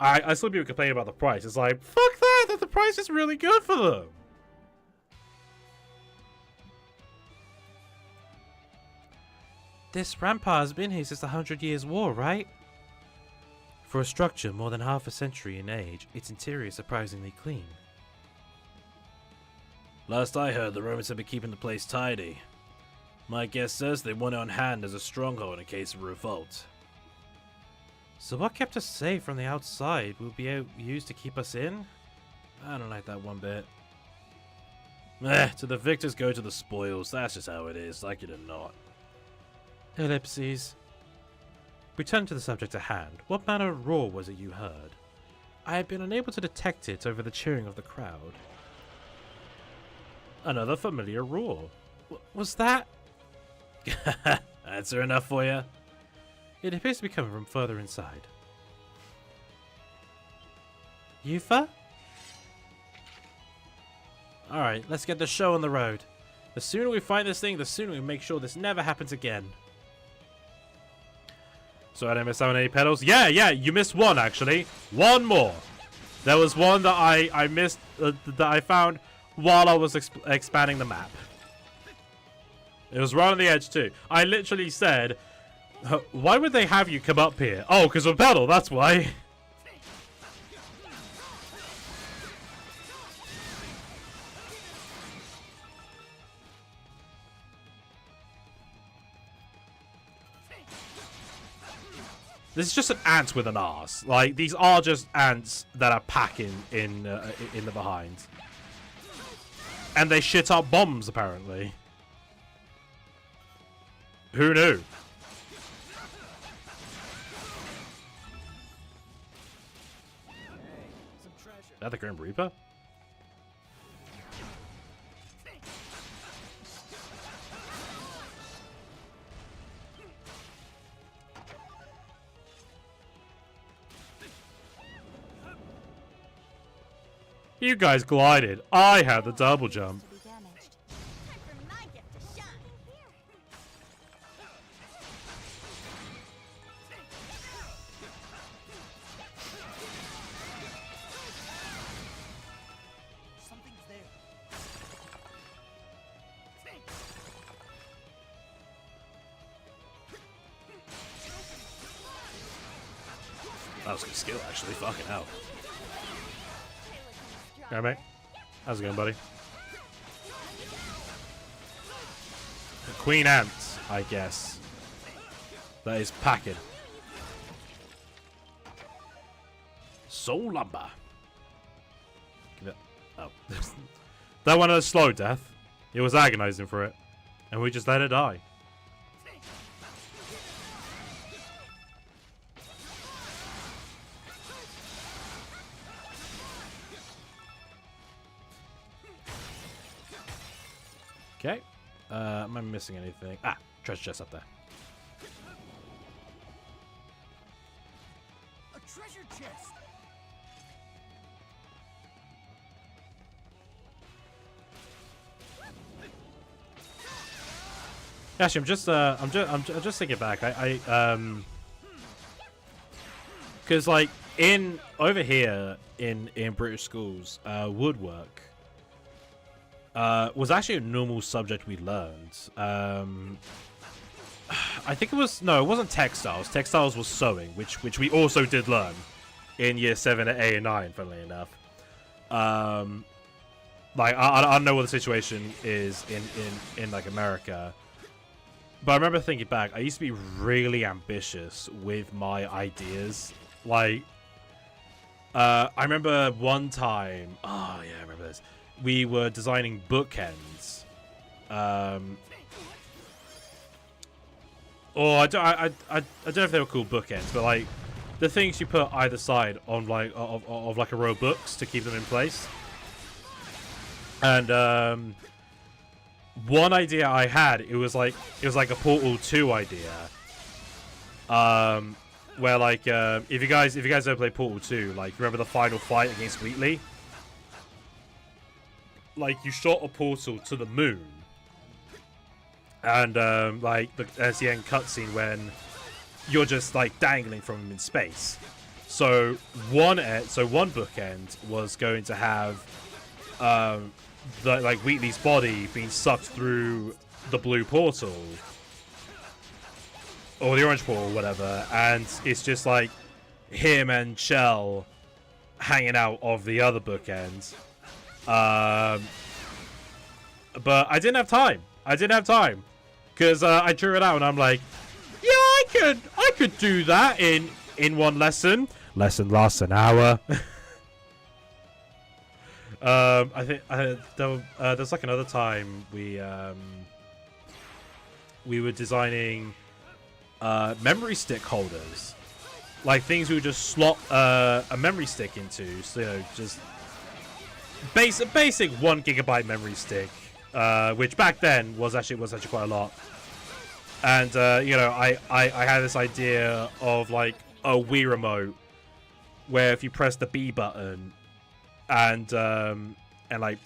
I saw people complain about the price. It's like, fuck that the price is really good for them. This rampart has been here since the 100 Years' War, right? For a structure more than half a century in age, its interior is surprisingly clean. Last I heard, the Romans had been keeping the place tidy. My guess says they want it on hand as a stronghold in case of revolt. So what kept us safe from the outside will be used to keep us in? I don't like that one bit. To the victors go to the spoils, that's just how it is, like it or not. Ellipses. Return to the subject at hand. What manner of roar was it you heard? I have been unable to detect it over the cheering of the crowd. Another familiar roar. Was that? Answer enough for you? It appears to be coming from further inside. Yufa? Alright, let's get the show on the road. The sooner we find this thing, the sooner we make sure this never happens again. So I didn't miss out on any pedals? Yeah, you missed one actually. One more. There was one that I missed, that I found while I was expanding the map. It was right on the edge too. I literally said, why would they have you come up here? Oh, because of a pedal, that's why. This is just an ant with an arse. Like, these are just ants that are packing in the behind. And they shit up bombs, apparently. Who knew? Is that the Grim Reaper? You guys glided. I had the double jump. That was good skill, actually. Fucking hell. Alright, mate. How's it going, buddy? Queen Ant, I guess. That is packing. Soul Lumber. Give it. Oh. That one had a slow death. It was agonizing for it. And we just let it die. Okay. Am I missing anything? Ah, treasure chest up there. A treasure chest. Actually, I'm just thinking back. Because like over here in British schools, woodwork was actually a normal subject we learned. I think it wasn't textiles. Textiles was sewing, which we also did learn in year 7, 8, and 9. Funnily enough, like I don't know what the situation is in like America, but I remember thinking back. I used to be really ambitious with my ideas. Like, I remember one time. Oh yeah, I remember this. We were designing bookends. I don't know if they were called bookends, but like the things you put either side on like of like a row of books to keep them in place. And one idea I had, it was like a Portal 2 idea. Where like if you guys ever play Portal 2, like remember the final fight against Wheatley? Like, you shot a portal to the moon, and like there's the end cutscene when you're just like dangling from him in space. So one bookend was going to have like Wheatley's body being sucked through the blue portal or the orange portal, or whatever, and it's just like him and Shell hanging out of the other bookend. But I didn't have time. Because I drew it out and I'm like, yeah, I could do that in one lesson. Lesson lasts an hour. I think there's like another time we were designing memory stick holders. like things we would just slot a memory stick into. So, you know, just basic 1 GB memory stick, which back then was actually quite a lot. And you know, I had this idea of like a Wii remote where if you press the B button and like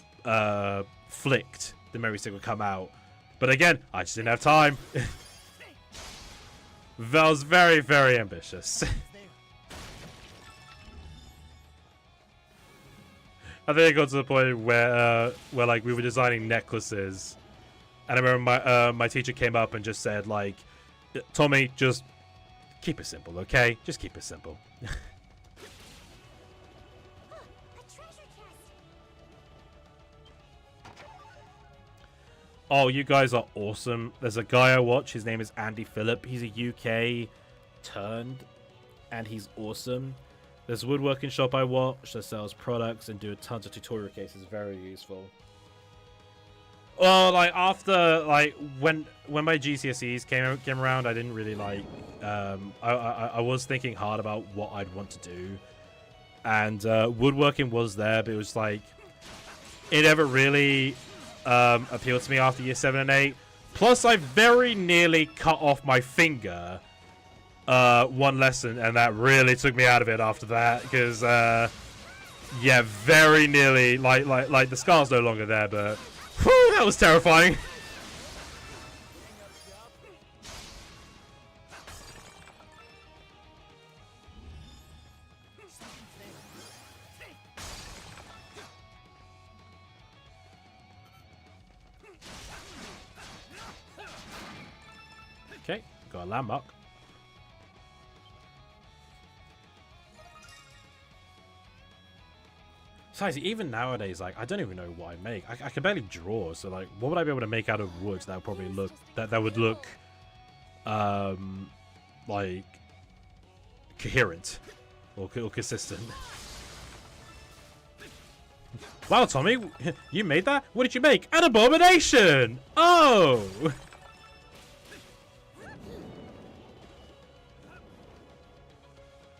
flicked, the memory stick would come out. But again, I just didn't have time. That was very, very ambitious. I think it got to the point where like we were designing necklaces, and I remember my teacher came up and just said like, "Tommy, just keep it simple, okay? Just keep it simple." Oh, you guys are awesome. There's a guy I watch. His name is Andy Phillip. He's a UK turned, and he's awesome. There's a woodworking shop I watch that sells products and do tons of tutorial cases. Very useful. Well, like after like when my GCSEs came around, I didn't really like. I was thinking hard about what I'd want to do, and woodworking was there, but it was like it never really appealed to me after year 7 and 8. Plus, I very nearly cut off my finger one lesson, and that really took me out of it after that, because yeah, very nearly like the scar's no longer there, but whew, that was terrifying. Okay, got a landmark. Besides, even nowadays, like, I don't even know what I make. I can barely draw, so like, what would I be able to make out of wood that would probably look that would look like coherent or consistent? Wow, Tommy, you made that? What did you make? An abomination! Oh!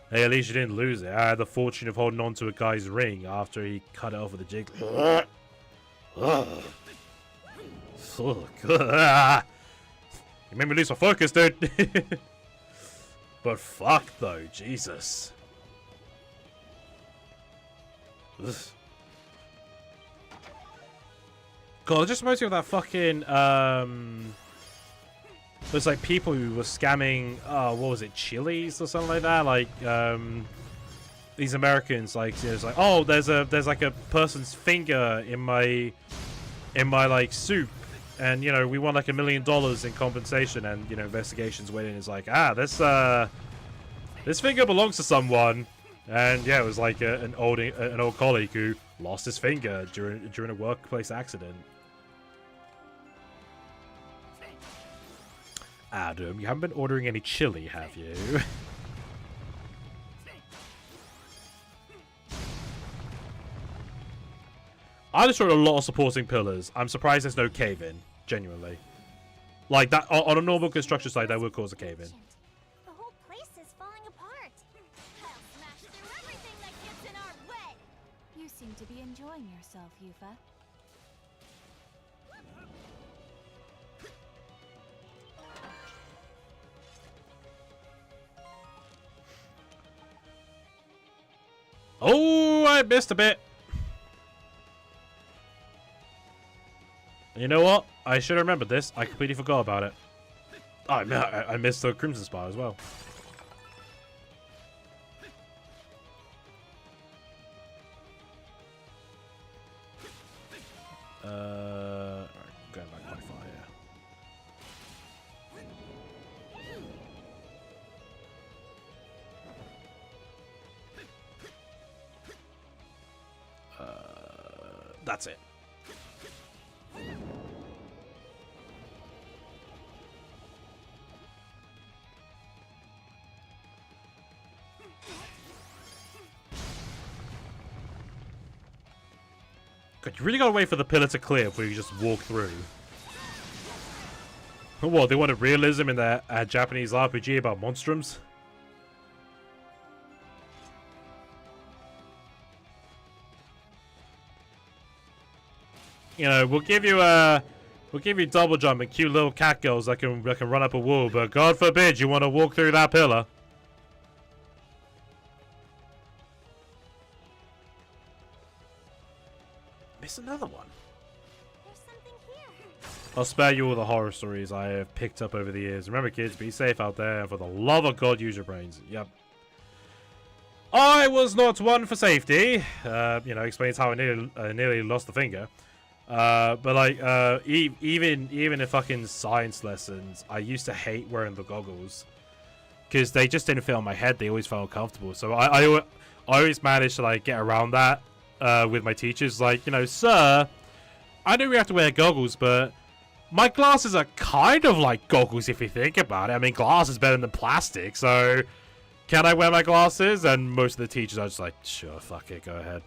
Hey, at least you didn't lose it. I had the fortune of holding on to a guy's ring after he cut it off with a jig. You made me lose my focus, dude. But fuck, though. Jesus. Ugh. God, it just reminds me of that fucking, there's like people who were scamming, what was it, Chili's or something like that? Like, these Americans, like, you know, it's like, oh, there's like a person's finger in my like soup, and you know, we want like $1 million in compensation, and you know, investigations went in. It's like, this finger belongs to someone, and yeah, it was like an old colleague who lost his finger during a workplace accident. Adam, you haven't been ordering any chili, have you? I destroyed a lot of supporting pillars. I'm surprised there's no cave-in, genuinely. Like, that on a normal construction site, that would cause a cave-in. The whole place is falling apart. I'll smash through everything that gets in our way. You seem to be enjoying yourself, Yufa. Oh, I missed a bit. You know what? I should have remembered this. I completely forgot about it. Oh, I missed the Crimson Spire as well. Alright, going back quite far here. That's it. God, you really gotta wait for the pillar to clear before you just walk through. What, they wanted realism in their Japanese RPG about monstrums? you know, we'll give you double jump and cute little cat girls that can run up a wall, but God forbid you want to walk through that pillar. Miss another one. There's something here. I'll spare you all the horror stories I have picked up over the years. Remember, kids, be safe out there, and for the love of God, use your brains. Yep. I was not one for safety. You know, explains how I nearly lost the finger. But like, even in fucking science lessons, I used to hate wearing the goggles because they just didn't fit on my head. They always felt uncomfortable. So I always managed to like get around that with my teachers. Like, you know, sir, I know we have to wear goggles, but my glasses are kind of like goggles if you think about it. I mean, glass is better than plastic, so can I wear my glasses? And most of the teachers are just like, sure, fuck it, go ahead.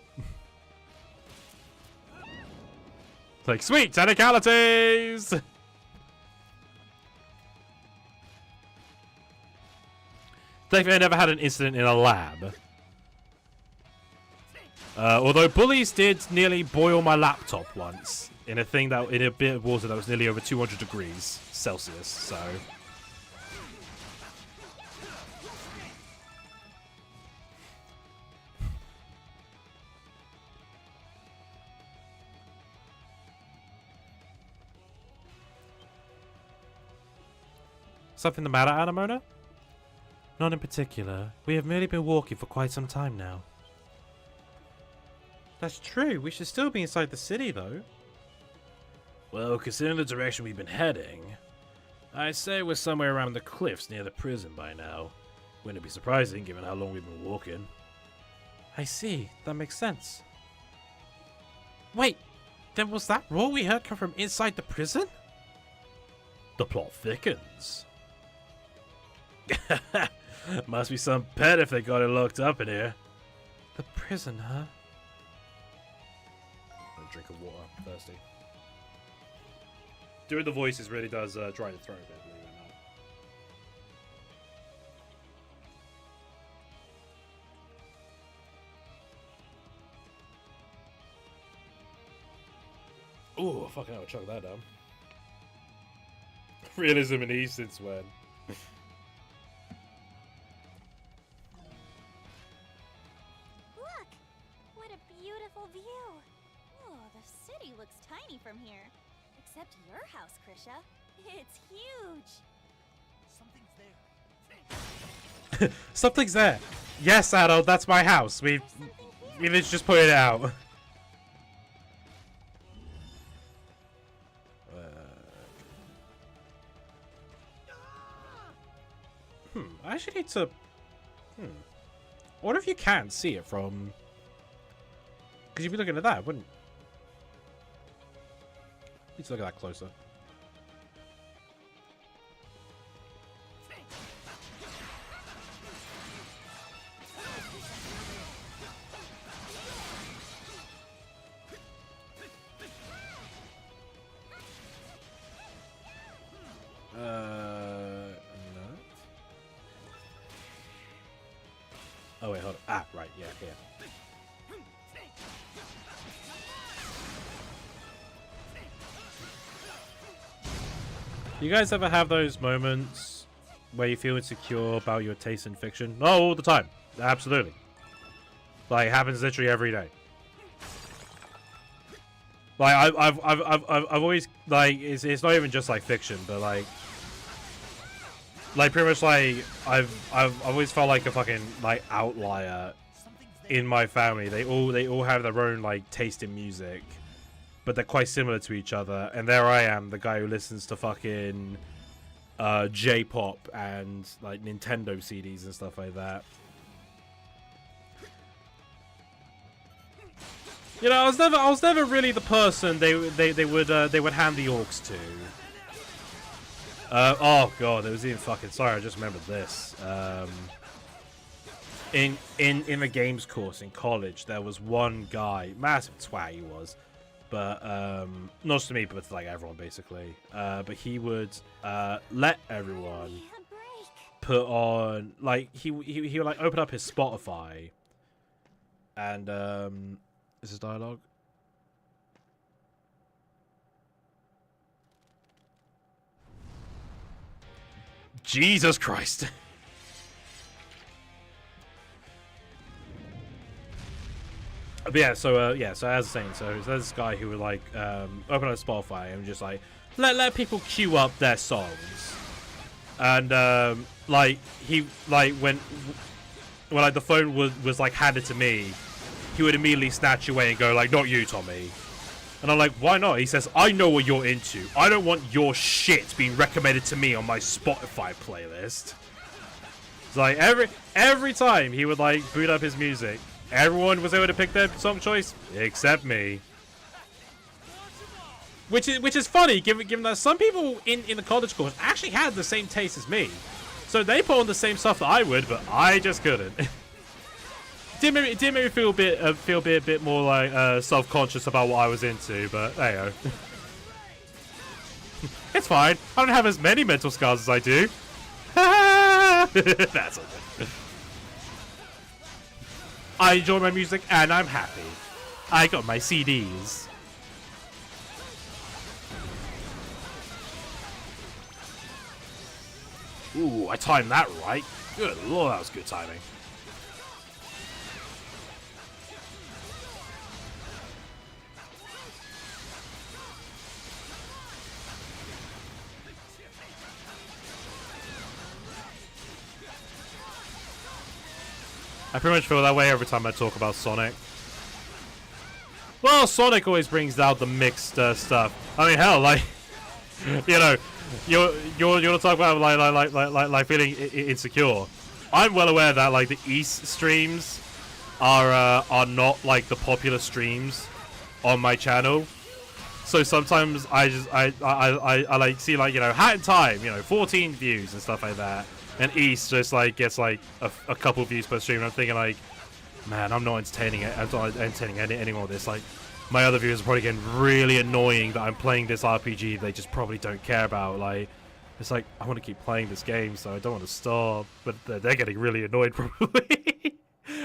Like, sweet, technicalities! Thankfully, I never had an incident in a lab. Although bullies did nearly boil my laptop once in a thing that in a bit of water that was nearly over 200 degrees Celsius, so... Something the matter, Anamona? Not in particular. We have merely been walking for quite some time now. That's true. We should still be inside the city, though. Well, considering the direction we've been heading, I'd say we're somewhere around the cliffs near the prison by now. Wouldn't it be surprising, given how long we've been walking? I see. That makes sense. Wait, then was that roar we heard come from inside the prison? The plot thickens. Must be some pet if they got it locked up in here. The prison, huh? A drink of water. I'm thirsty. Doing the voices really does dry the throat a bit, believe it or not. Ooh, fucking hell, chuck that down. Realism in East since when? Look! What a beautiful view! Oh, the city looks tiny from here. Except your house, Krisha. It's huge! Something's there. Something's there! Yes, Addo, that's my house. We just put it out. I actually need to... What if you can't see it from... Because you'd be looking at that, wouldn't... Need to look at that closer. Oh wait, hold on. Ah, right, yeah, here. You guys ever have those moments where you feel insecure about your taste in fiction? Oh, all the time. Absolutely. Like, it happens literally every day. Like, I've always, like, it's not even just like fiction, but like pretty much like I've always felt like a fucking like outlier in my family. They all have their own like taste in music, but they're quite similar to each other. And there I am, the guy who listens to fucking J-pop and like Nintendo CDs and stuff like that. You know, I was never really the person they would hand the orcs to. Oh god, it was even fucking... Sorry, I just remembered this. In the games course in college, there was one guy, massive twat he was, but not just to me, but to like everyone basically. But he would let everyone put on like he would like open up his Spotify, and is this dialogue? Jesus Christ. But yeah, so as I was saying, so there's this guy who would like open up Spotify and just like let people queue up their songs, and like he like when like the phone was like handed to me, he would immediately snatch away and go like, "Not you, Tommy." And I'm like, "Why not?" He says, "I know what you're into. I don't want your shit being recommended to me on my Spotify playlist." It's like every time he would like boot up his music, everyone was able to pick their song choice except me. Which is funny, given that some people in the college course actually had the same taste as me, so they put on the same stuff that I would, but I just couldn't. It did make me feel a bit more like self-conscious about what I was into, but there you go. It's fine. I don't have as many mental scars as I do. That's all good. I enjoy my music and I'm happy. I got my CDs. Ooh, I timed that right. Good lord, that was good timing. I pretty much feel that way every time I talk about Sonic. Well, Sonic always brings out the mixed stuff. I mean, hell, like, you know, you're talk about like feeling insecure. I'm well aware that like the East streams are not like the popular streams on my channel. So sometimes I like see like, you know, Hat in Time, you know, 14 views and stuff like that. And East just like gets like a couple views per stream. And I'm thinking like, man, I'm not entertaining it. I'm not entertaining any more of this. Like, my other viewers are probably getting really annoying that I'm playing this RPG they just probably don't care about. Like, it's like, I want to keep playing this game, so I don't want to stop. But they're getting really annoyed probably.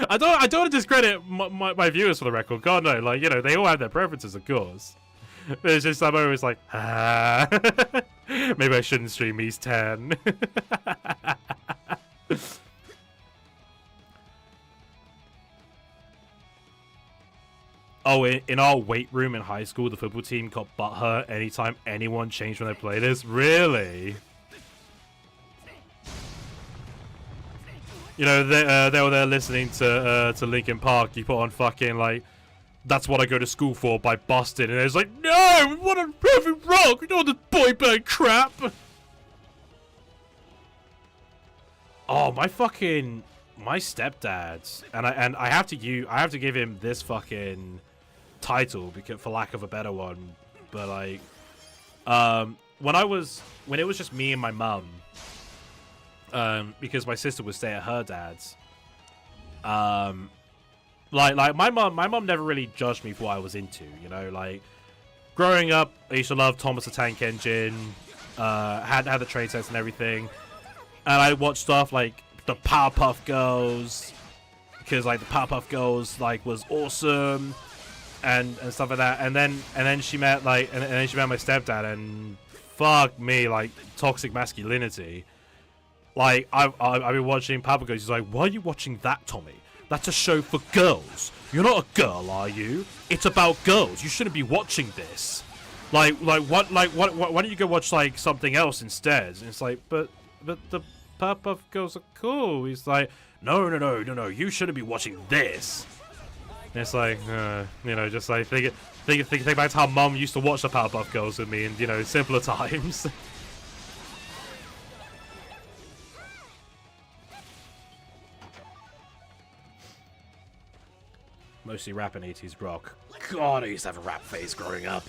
I don't want to discredit my viewers for the record. God no, like, you know, they all have their preferences, of course. But it's just I'm always like, maybe I shouldn't stream East 10. Oh, in our weight room in high school, the football team got butthurt anytime anyone changed from their playlist. Really? You know, they were there listening to Linkin Park. You put on fucking like, "That's What I Go to School For" by Busted, and it's like, no, we want a perfect rock. We don't want this boy band crap. Oh, my stepdad, and I have to give him this fucking title because, for lack of a better one, but like, when it was just me and my mum, because my sister would stay at her dad's, like my mum never really judged me for what I was into, you know, like growing up I used to love Thomas the Tank Engine, had the train sets and everything, and I watched stuff like the Powerpuff Girls because like the Powerpuff Girls like was awesome and stuff like that, and then she met my stepdad, and fuck me, like toxic masculinity. Like I've been watching Powerpuff Girls. He's like, "Why are you watching that, Tommy? That's a show for girls. You're not a girl, are you? It's about girls. You shouldn't be watching this. Why don't you go watch like something else instead?" And it's like, but the Powerpuff Girls are cool. He's like, no. You shouldn't be watching this. And it's like, you know, just like think back to how Mum used to watch the Powerpuff Girls with me, and you know, simpler times. Mostly rap and 80s rock. God, I used to have a rap phase growing up.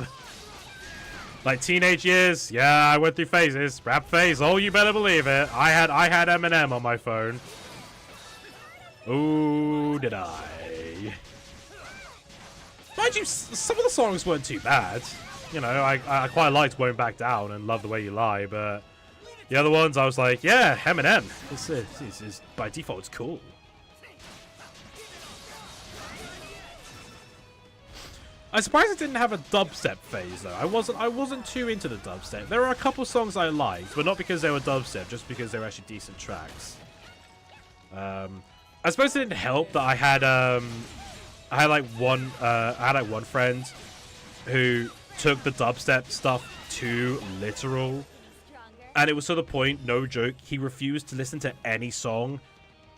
Like teenage years, yeah, I went through phases. Rap phase, oh, you better believe it. I had Eminem on my phone. Ooh, did I? Mind you, some of the songs weren't too bad. You know, I quite liked "Won't Back Down" and "Love the Way You Lie," but the other ones I was like, yeah, Eminem. It's by default, it's cool. I'm surprised it didn't have a dubstep phase though. I wasn't too into the dubstep. There were a couple songs I liked, but not because they were dubstep, just because they were actually decent tracks. I suppose it didn't help that I had one friend who took the dubstep stuff too literal, and it was to the point, no joke, he refused to listen to any song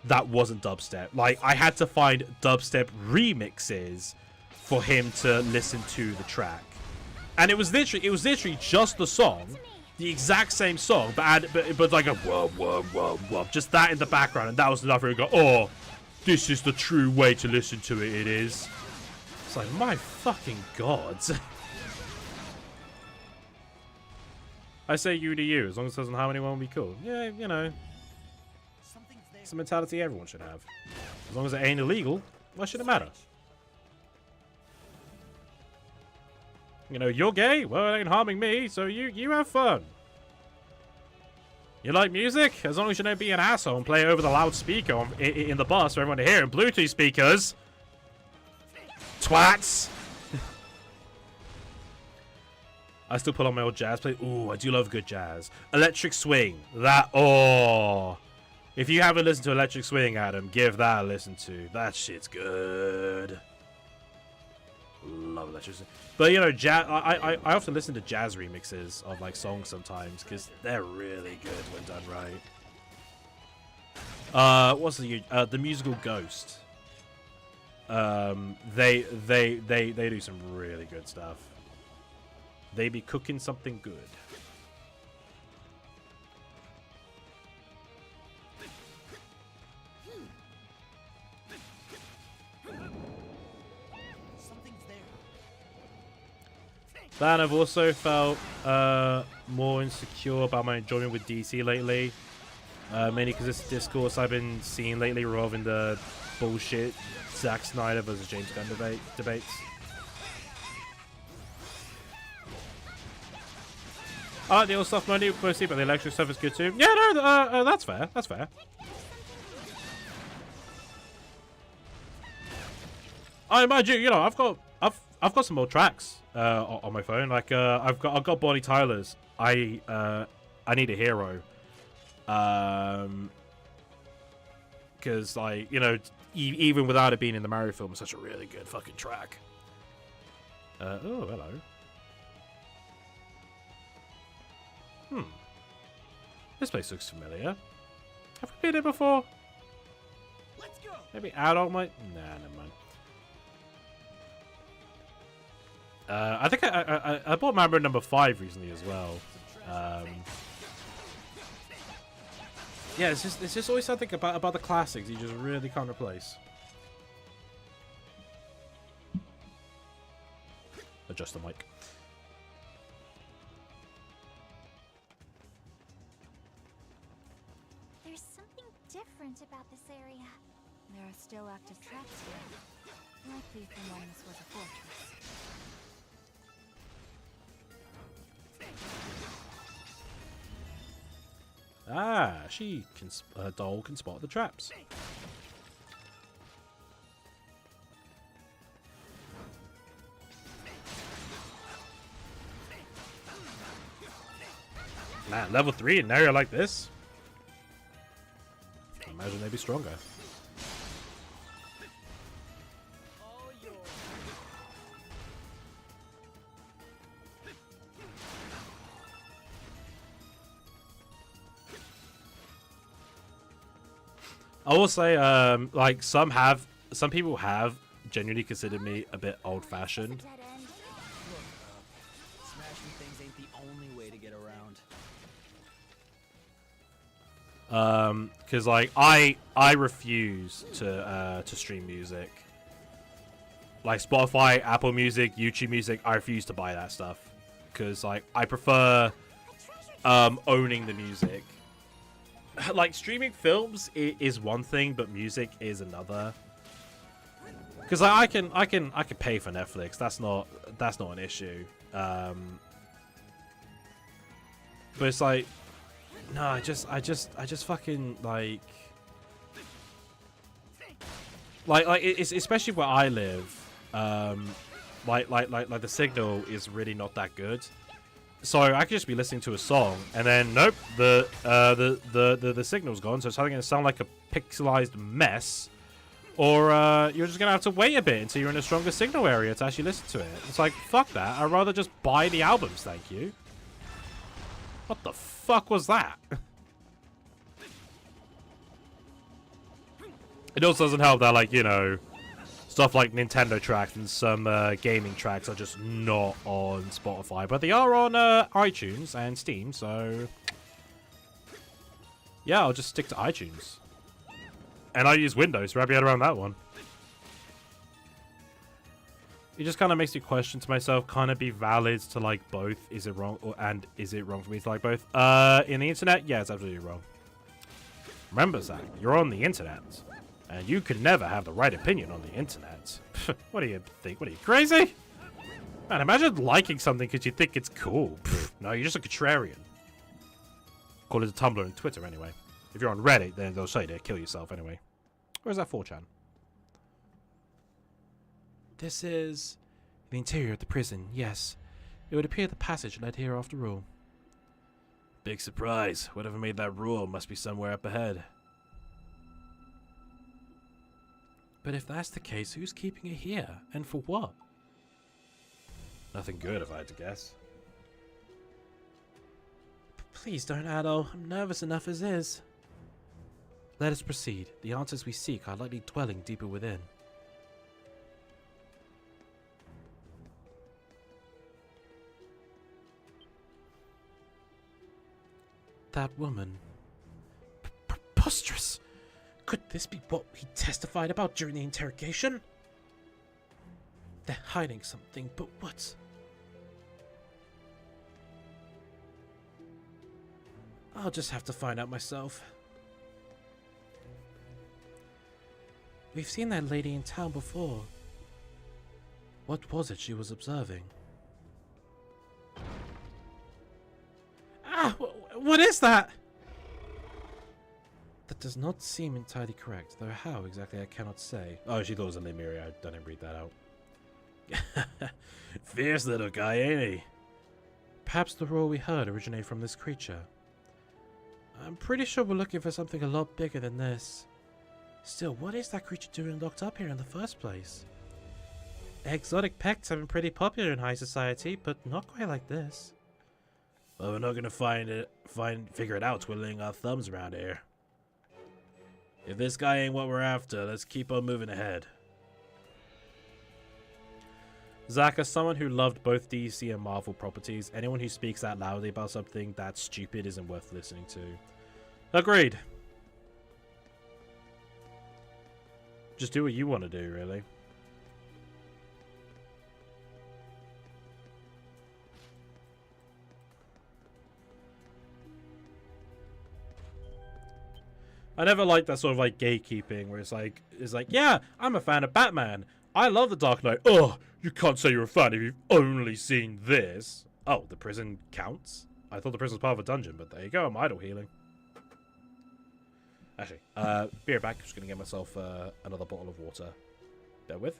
that wasn't dubstep. Like, I had to find dubstep remixes for him to listen to the track, and it was literally just the song, the exact same song, but like a whoa whoa whoa whoa, just that in the background, and that was enough for him to go, oh, this is the true way to listen to it. It is. It's like, my fucking god. I say you to you, as long as it doesn't harm anyone, will be cool. Yeah, you know, it's a mentality everyone should have. As long as it ain't illegal, why should it matter? You know, you're gay? Well, it ain't harming me, so you have fun. You like music? As long as you don't be an asshole and play it over the loudspeaker in the bus for everyone to hear, and Bluetooth speakers. Twats! I still put on my old jazz play. Ooh, I do love good jazz. Electric Swing. That, oh. If you haven't listened to Electric Swing, Adam, give that a listen to. That shit's good. Love Electric Swing. But, you know, jazz, I often listen to jazz remixes of, like, songs sometimes, because they're really good when done right. What's the musical Ghost? They do some really good stuff. They be cooking something good. Then I've also felt more insecure about my enjoyment with DC lately. Mainly because it's discourse I've been seeing lately rather than the bullshit Zack Snyder versus James Gunn debates. I like the old stuff mostly, but the electric stuff is good too. Yeah, no, that's fair. That's fair. I imagine, you know, I've got some more tracks on my phone. Like I've got Bonnie Tyler's I Need a Hero. Because like, you know, even without it being in the Mario film, it's such a really good fucking track. Oh, hello. This place looks familiar. Have we been here before? Let's go. Maybe adult might. Nah, never mind. I think I bought Mambo number 5 recently as well. Yeah, it's just always something about the classics you just really can't replace. Adjust the mic. There's something different about this area. There are still active traps here, likely from when this was a fortress. Ah, her doll can spot the traps. Man, level 3 in an area like this? I imagine they'd be stronger. I will say, like, some people have genuinely considered me a bit old-fashioned. Smashing things ain't the only way to get around. Because like I refuse to stream music. Like Spotify, Apple Music, YouTube Music, I refuse to buy that stuff. Because like I prefer owning the music. Like streaming films is one thing, but music is another. Because like, I can pay for Netflix. That's not an issue. But it's like, no, I just fucking like it's especially where I live. the signal is really not that good. So I could just be listening to a song, and then nope, the signal's gone. So it's either going to sound like a pixelized mess, or you're just going to have to wait a bit until you're in a stronger signal area to actually listen to it. It's like, fuck that. I'd rather just buy the albums, thank you. What the fuck was that? It also doesn't help that, like, you know, stuff like Nintendo tracks and some gaming tracks are just not on Spotify. But they are on iTunes and Steam, so... yeah, I'll just stick to iTunes. And I use Windows, wrap your head around that one. It just kind of makes me question to myself, can it be valid to like both? Is it wrong? And is it wrong for me to like both? In the internet, yeah, it's absolutely wrong. Remember, Zach, you're on the internet. And you could never have the right opinion on the internet. What do you think? What are you, crazy? Man, imagine liking something because you think it's cool. No, you're just a contrarian. Call it a Tumblr and Twitter anyway. If you're on Reddit, then they'll say to kill yourself anyway. Or is that 4chan? This is the interior of the prison, yes. It would appear the passage led here after all. Big surprise. Whatever made that rule must be somewhere up ahead. But if that's the case, who's keeping it here? And for what? Nothing good, if I had to guess. Please don't, Addo. I'm nervous enough as is. Let us proceed. The answers we seek are likely dwelling deeper within. That woman. Preposterous! Could this be what he testified about during the interrogation? They're hiding something, but what? I'll just have to find out myself. We've seen that lady in town before. What was it she was observing? Ah! What is that? That does not seem entirely correct, though how exactly I cannot say. Oh, she thought it was a Lemuri. I didn't read that out. Fierce little guy, ain't he? Perhaps the roar we heard originated from this creature. I'm pretty sure we're looking for something a lot bigger than this. Still, what is that creature doing locked up here in the first place? Exotic pets have been pretty popular in high society, but not quite like this. Well, we're not gonna figure it out twiddling our thumbs around here. If this guy ain't what we're after, let's keep on moving ahead. Zach, as someone who loved both DC and Marvel properties, anyone who speaks that loudly about something that stupid isn't worth listening to. Agreed. Just do what you want to do, really. I never liked that sort of like gatekeeping where it's like, yeah, I'm a fan of Batman. I love the Dark Knight. Oh, you can't say you're a fan if you've only seen this. Oh, the prison counts? I thought the prison was part of a dungeon, but there you go, I'm idle healing. Actually, be right back. I'm just going to get myself another bottle of water. Bear with.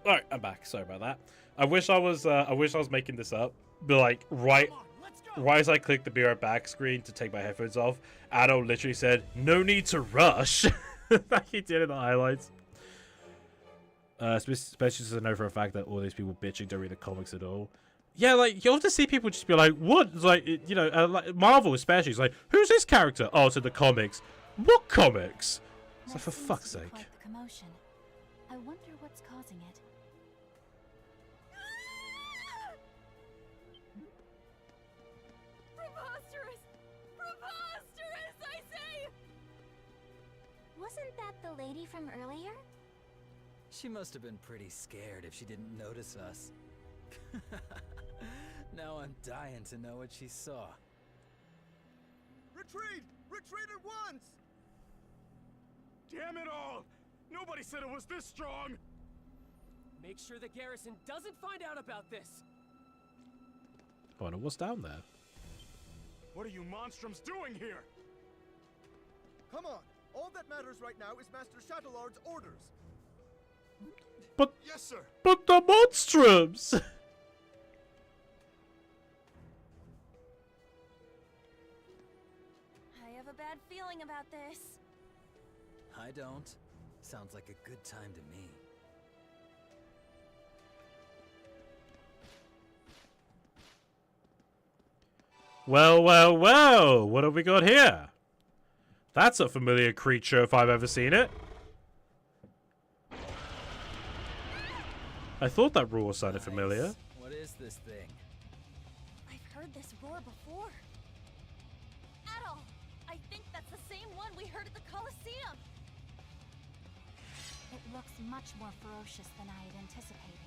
Alright, I'm back. Sorry about that. I wish I was making this up. But like right as I clicked the be right back screen to take my headphones off, Addo literally said, "No need to rush." Like he did in the highlights. Especially since I know for a fact that all these people bitching don't read the comics at all. Yeah, like, you often see people just be like, what? It's like, you know, like Marvel especially. It's like, who's this character? Oh, it's in the comics. What comics? It's like, for fuck's sake. Quite the commotion. I wonder what's causing it. Preposterous! Preposterous, I say! Wasn't that the lady from earlier? She must have been pretty scared if she didn't notice us. Now I'm dying to know what she saw. Retreat! Retreat at once! Damn it all! Nobody said it was this strong! Make sure the garrison doesn't find out about this. Oh, no, what's down there? What are you monstrums doing here? Come on! All that matters right now is Master Shadowlord's orders. But Yes, sir. But the monstrums! I have a bad feeling about this. I don't. Sounds like a good time to me. Well, well, well, what have we got here? That's a familiar creature if I've ever seen it. I thought that roar sounded familiar. What is this thing? I've heard this roar before. Adol, I think that's the same one we heard at the Colosseum. It looks much more ferocious than I had anticipated.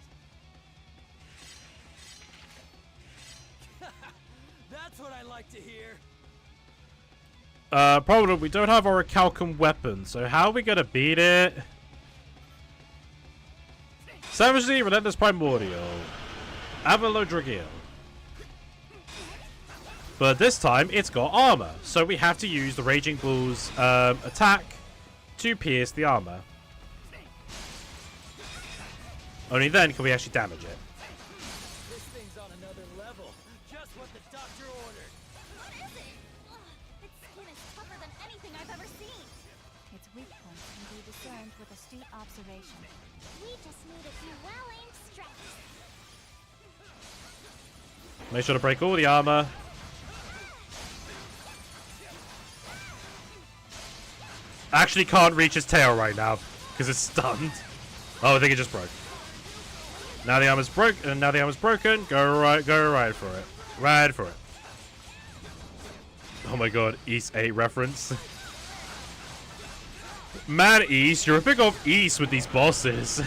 That's what I like to hear. Problem, we don't have our Calcum weapon, so how are we gonna beat it? Savagely Relentless Primordial. Avalodragil. But this time, it's got armor, so we have to use the Raging Bull's attack to pierce the armor. Only then can we actually damage it. This thing's on another level. Just what the doctor ordered. What is it? Ugh, its skin is tougher than anything I've ever seen. Its weak points can be discerned with astute observation. We just need a few well-aimed strikes. Make sure to break all the armor. Actually can't reach his tail right now because it's stunned. Oh, I think it just broke. Now the armor's broken. Now the armor's broken. Go right for it. Right for it. Oh my god, East 8 reference. Man, East, you're a big old East with these bosses.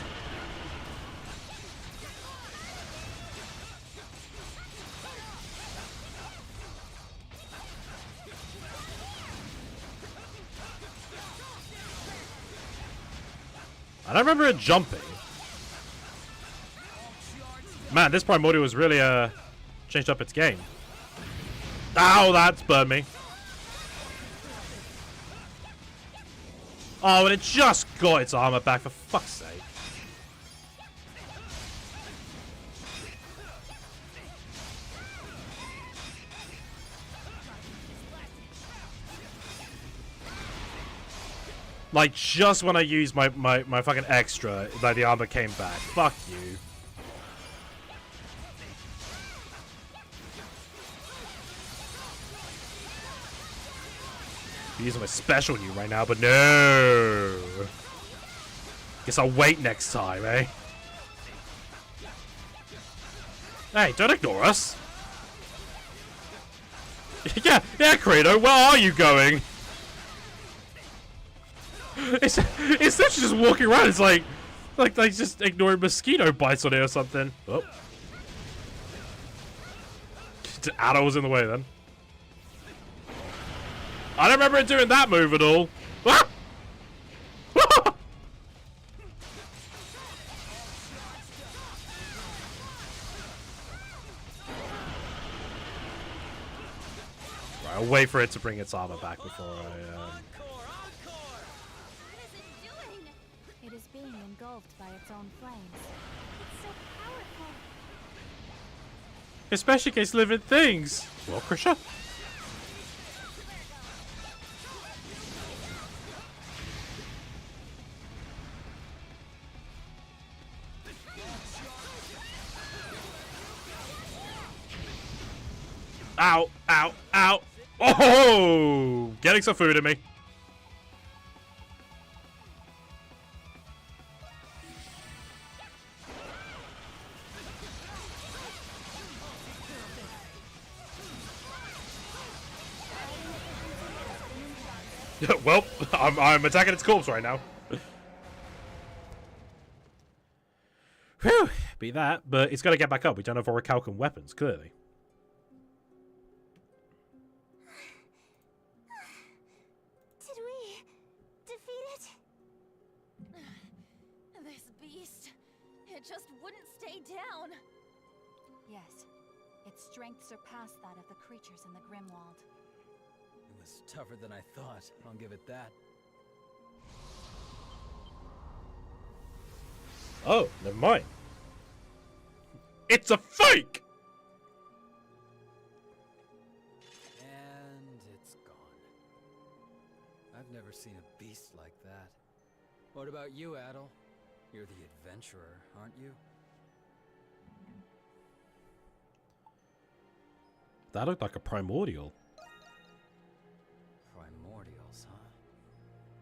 I don't remember it jumping. Man, this Primordial was really changed up its game. Ow, that's burned me. Oh, and it just got its armor back, for fuck's sake. Like, just when I used my fucking extra, like, the armor came back. Fuck you. I'm using my special on you right now, but no. Guess I'll wait next time, eh? Hey, don't ignore us. yeah, Kratos, where are you going? It's literally just walking around. It's like just ignoring mosquito bites on it or something. Oh. Adol was in the way then. I don't remember it doing that move at all. Ah! Right, I'll wait for it to bring its armor back before I... What is it doing? It is being engulfed by its own flames. It's so powerful. Especially against living things. Well, Krisha. Ow, ow, ow. Oh, getting some food in me. Well, I'm attacking its corpse right now. Whew, be that, but it's got to get back up. We don't have orichalcum weapons, clearly. Did we defeat it? This beast, it just wouldn't stay down. Yes, its strength surpassed that of the creatures in the Grimwald. It was tougher than I thought, I'll give it that. Oh, never mind. It's a fake! And it's gone. I've never seen a beast like that. What about you, Adel? You're the adventurer, aren't you? That looked like a primordial. Primordials, huh?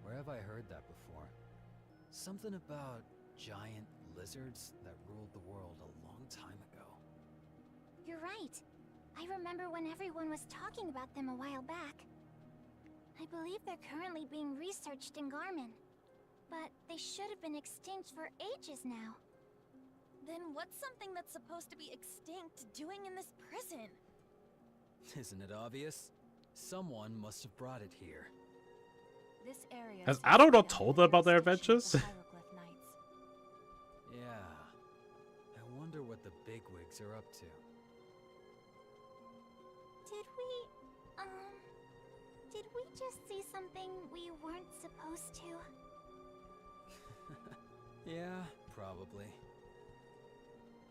Where have I heard that before? Something about giant lizards that ruled the world a long time ago. You're right. I remember when everyone was talking about them a while back. I believe they're currently being researched in Garmin. But they should have been extinct for ages now. Then what's something that's supposed to be extinct doing in this prison? Isn't it obvious? Someone must have brought it here. This area Has Adol not told them about their adventures? Yeah. I wonder what the bigwigs are up to. Did we just see something we weren't supposed to? Yeah, probably.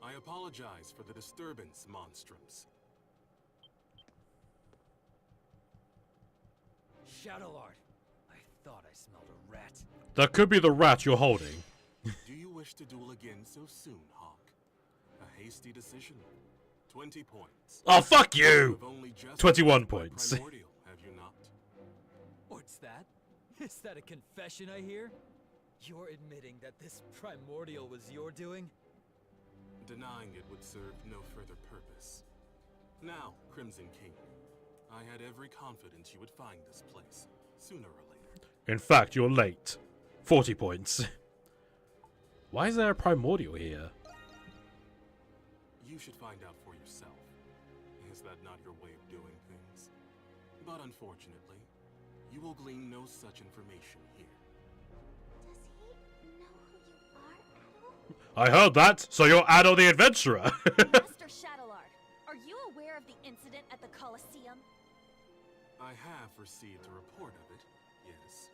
I apologize for the disturbance, Monstrums. Shadowlord! I thought I smelled a rat. That could be the rat you're holding. Do you wish to duel again so soon, Hawk? A hasty decision. 20 points. Oh, fuck you! have only just 21 points. Primordial, have you not? What's that? Is that a confession I hear? You're admitting that this primordial was your doing? Denying it would serve no further purpose. Now, Crimson King, I had every confidence you would find this place, sooner or later. In fact, you're late. 40 points. Why is there a primordial here? You should find out for yourself. Is that not your way of doing things? But unfortunately, you will glean no such information here. Does he know who you are, Adol? I heard that, so you're Adol the Adventurer. Master Shadowlord, are you aware of the incident at the Colosseum? I have received a report of it, yes.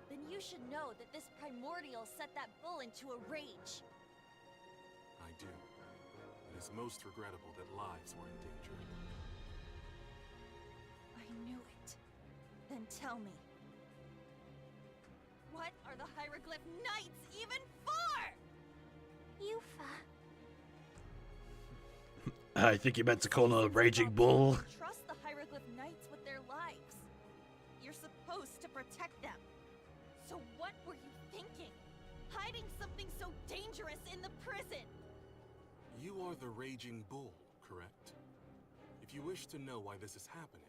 Then you should know that this primordial set that bull into a rage. I do. It is most regrettable that lives were endangered. I knew it. Then tell me, what are the Hieroglyph Knights even for? Yufa. I think you meant to call her a raging bull. Trust the Hieroglyph Knights with their lives. You're supposed to protect them. So what were you thinking? Hiding something so dangerous in the prison? You are the Raging Bull, correct? If you wish to know why this is happening,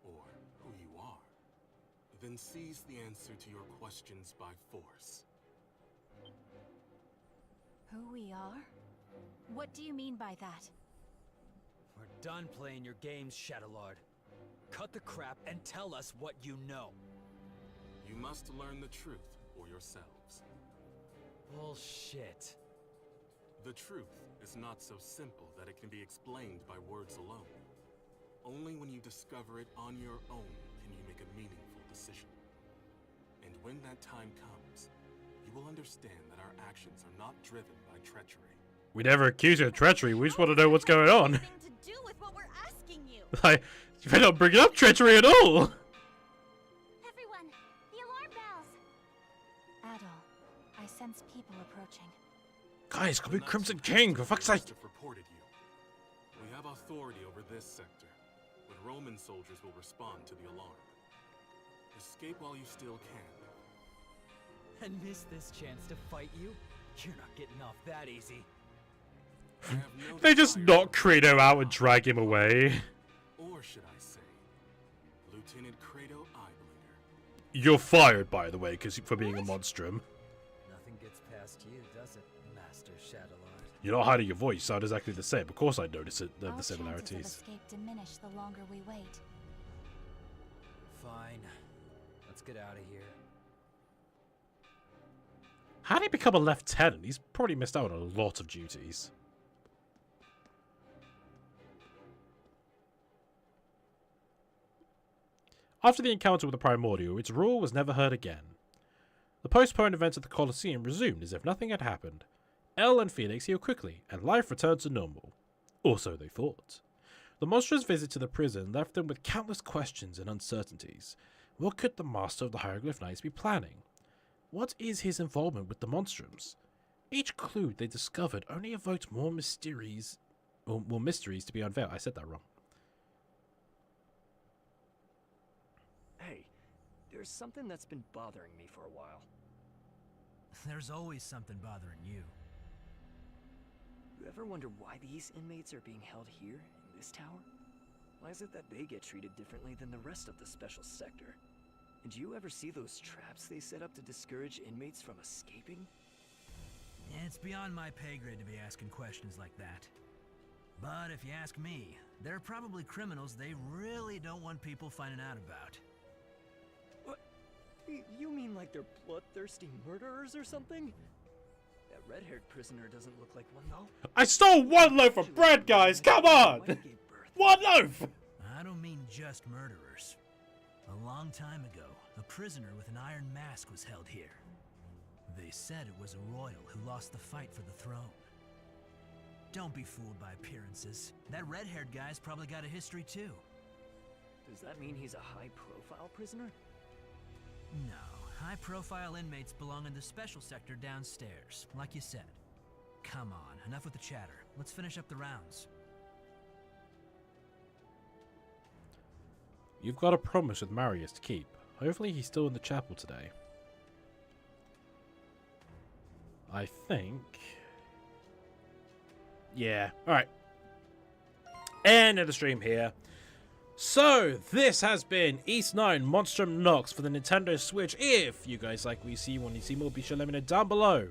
or who you are, then seize the answer to your questions by force. Who we are? What do you mean by that? We're done playing your games, Shadowlord. Cut the crap and tell us what you know. You must learn the truth for yourselves. Bullshit. The truth is not so simple that it can be explained by words alone. Only when you discover it on your own can you make a meaningful decision. And when that time comes, you will understand that our actions are not driven by treachery. We never accuse you of treachery, we just want to know what's going on. Nothing to do with what we're asking you. Like, you better not bring up treachery at all! Everyone, the alarm bells. Adol, I sense people approaching. Guys, could be Crimson King, for fuck's sake! Reported you. We have a authority over this sector, but Roman soldiers will respond to the alarm. Escape while you still can. And miss this chance to fight you? You're not getting off that easy. I have no They just desire knock to Credo out and drag him away. Or should I say, Lieutenant Credo Eyeblader. You're fired, by the way, for being a monstrum. Nothing gets past you, does it, Master Shadowlord? You're not hiding your voice. You sound exactly the same. Of course I notice it, the Our chances of similarities. escape diminish the longer we wait. Fine. Let's get out of here. How did he become a lieutenant? He's probably missed out on a lot of duties. After the encounter with the Primordial, its rule was never heard again. The postponed events at the Colosseum resumed as if nothing had happened. Elle and Felix healed quickly, and life returned to normal. Or so they thought. The monstrous visit to the prison left them with countless questions and uncertainties. What could the Master of the Hieroglyph Knights be planning? What is his involvement with the Monstrums? Each clue they discovered only evoked more mysteries to be unveiled. I said that wrong. Hey, there's something that's been bothering me for a while. There's always something bothering you. You ever wonder why these inmates are being held here, in this tower? Why is it that they get treated differently than the rest of the special sector? And do you ever see those traps they set up to discourage inmates from escaping? It's beyond my pay grade to be asking questions like that. But if you ask me, they're probably criminals they really don't want people finding out about. What? You mean like they're bloodthirsty murderers or something? That red-haired prisoner doesn't look like one, though. I stole one loaf of bread, guys! Come on! One loaf! I don't mean just murderers. A long time ago, a prisoner with an iron mask was held here. They said it was a royal who lost the fight for the throne. Don't be fooled by appearances. That red-haired guy's probably got a history too. Does that mean he's a high-profile prisoner? No, high-profile inmates belong in the special sector downstairs, like you said. Come on, enough with the chatter. Let's finish up the rounds. You've got a promise with Marius to keep. Hopefully he's still in the chapel today. I think... yeah. Alright. End of the stream here. So, this has been East 9 Monstrum Nox for the Nintendo Switch. If you guys like what you see, want to see more, be sure to let me know down below.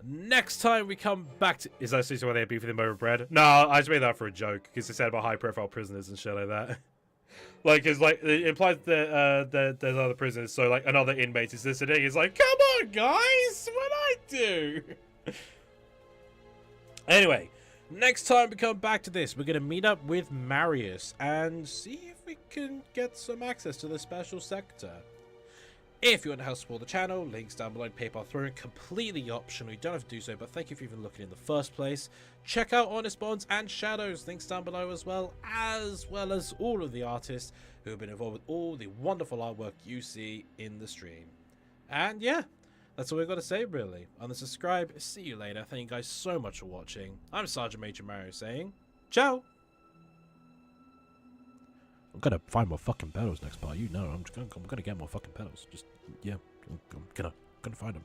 Next time we come back to... is that seriously why they beef with him over bread? No, I just made that for a joke, because they said about high-profile prisoners and shit like that. Like, it's like, it implies that there's other prisoners, so, like, another inmate is listening. It's like, come on, guys! What'd I do? Anyway, next time we come back to this, we're going to meet up with Marius and see if we can get some access to the special sector. If you want to help support the channel, links down below, PayPal through, completely optional. You don't have to do so, but thank you for even looking in the first place. Check out Honest Bonds and Shadows, links down below as well as all of the artists who have been involved with all the wonderful artwork you see in the stream. And yeah, that's all we've got to say really. Unsubscribe, see you later. Thank you guys so much for watching. I'm Sergeant Major Mario saying, ciao! I'm gonna find more fucking pedals next part, you know. I'm gonna get more fucking pedals. Just, yeah, I'm gonna find them.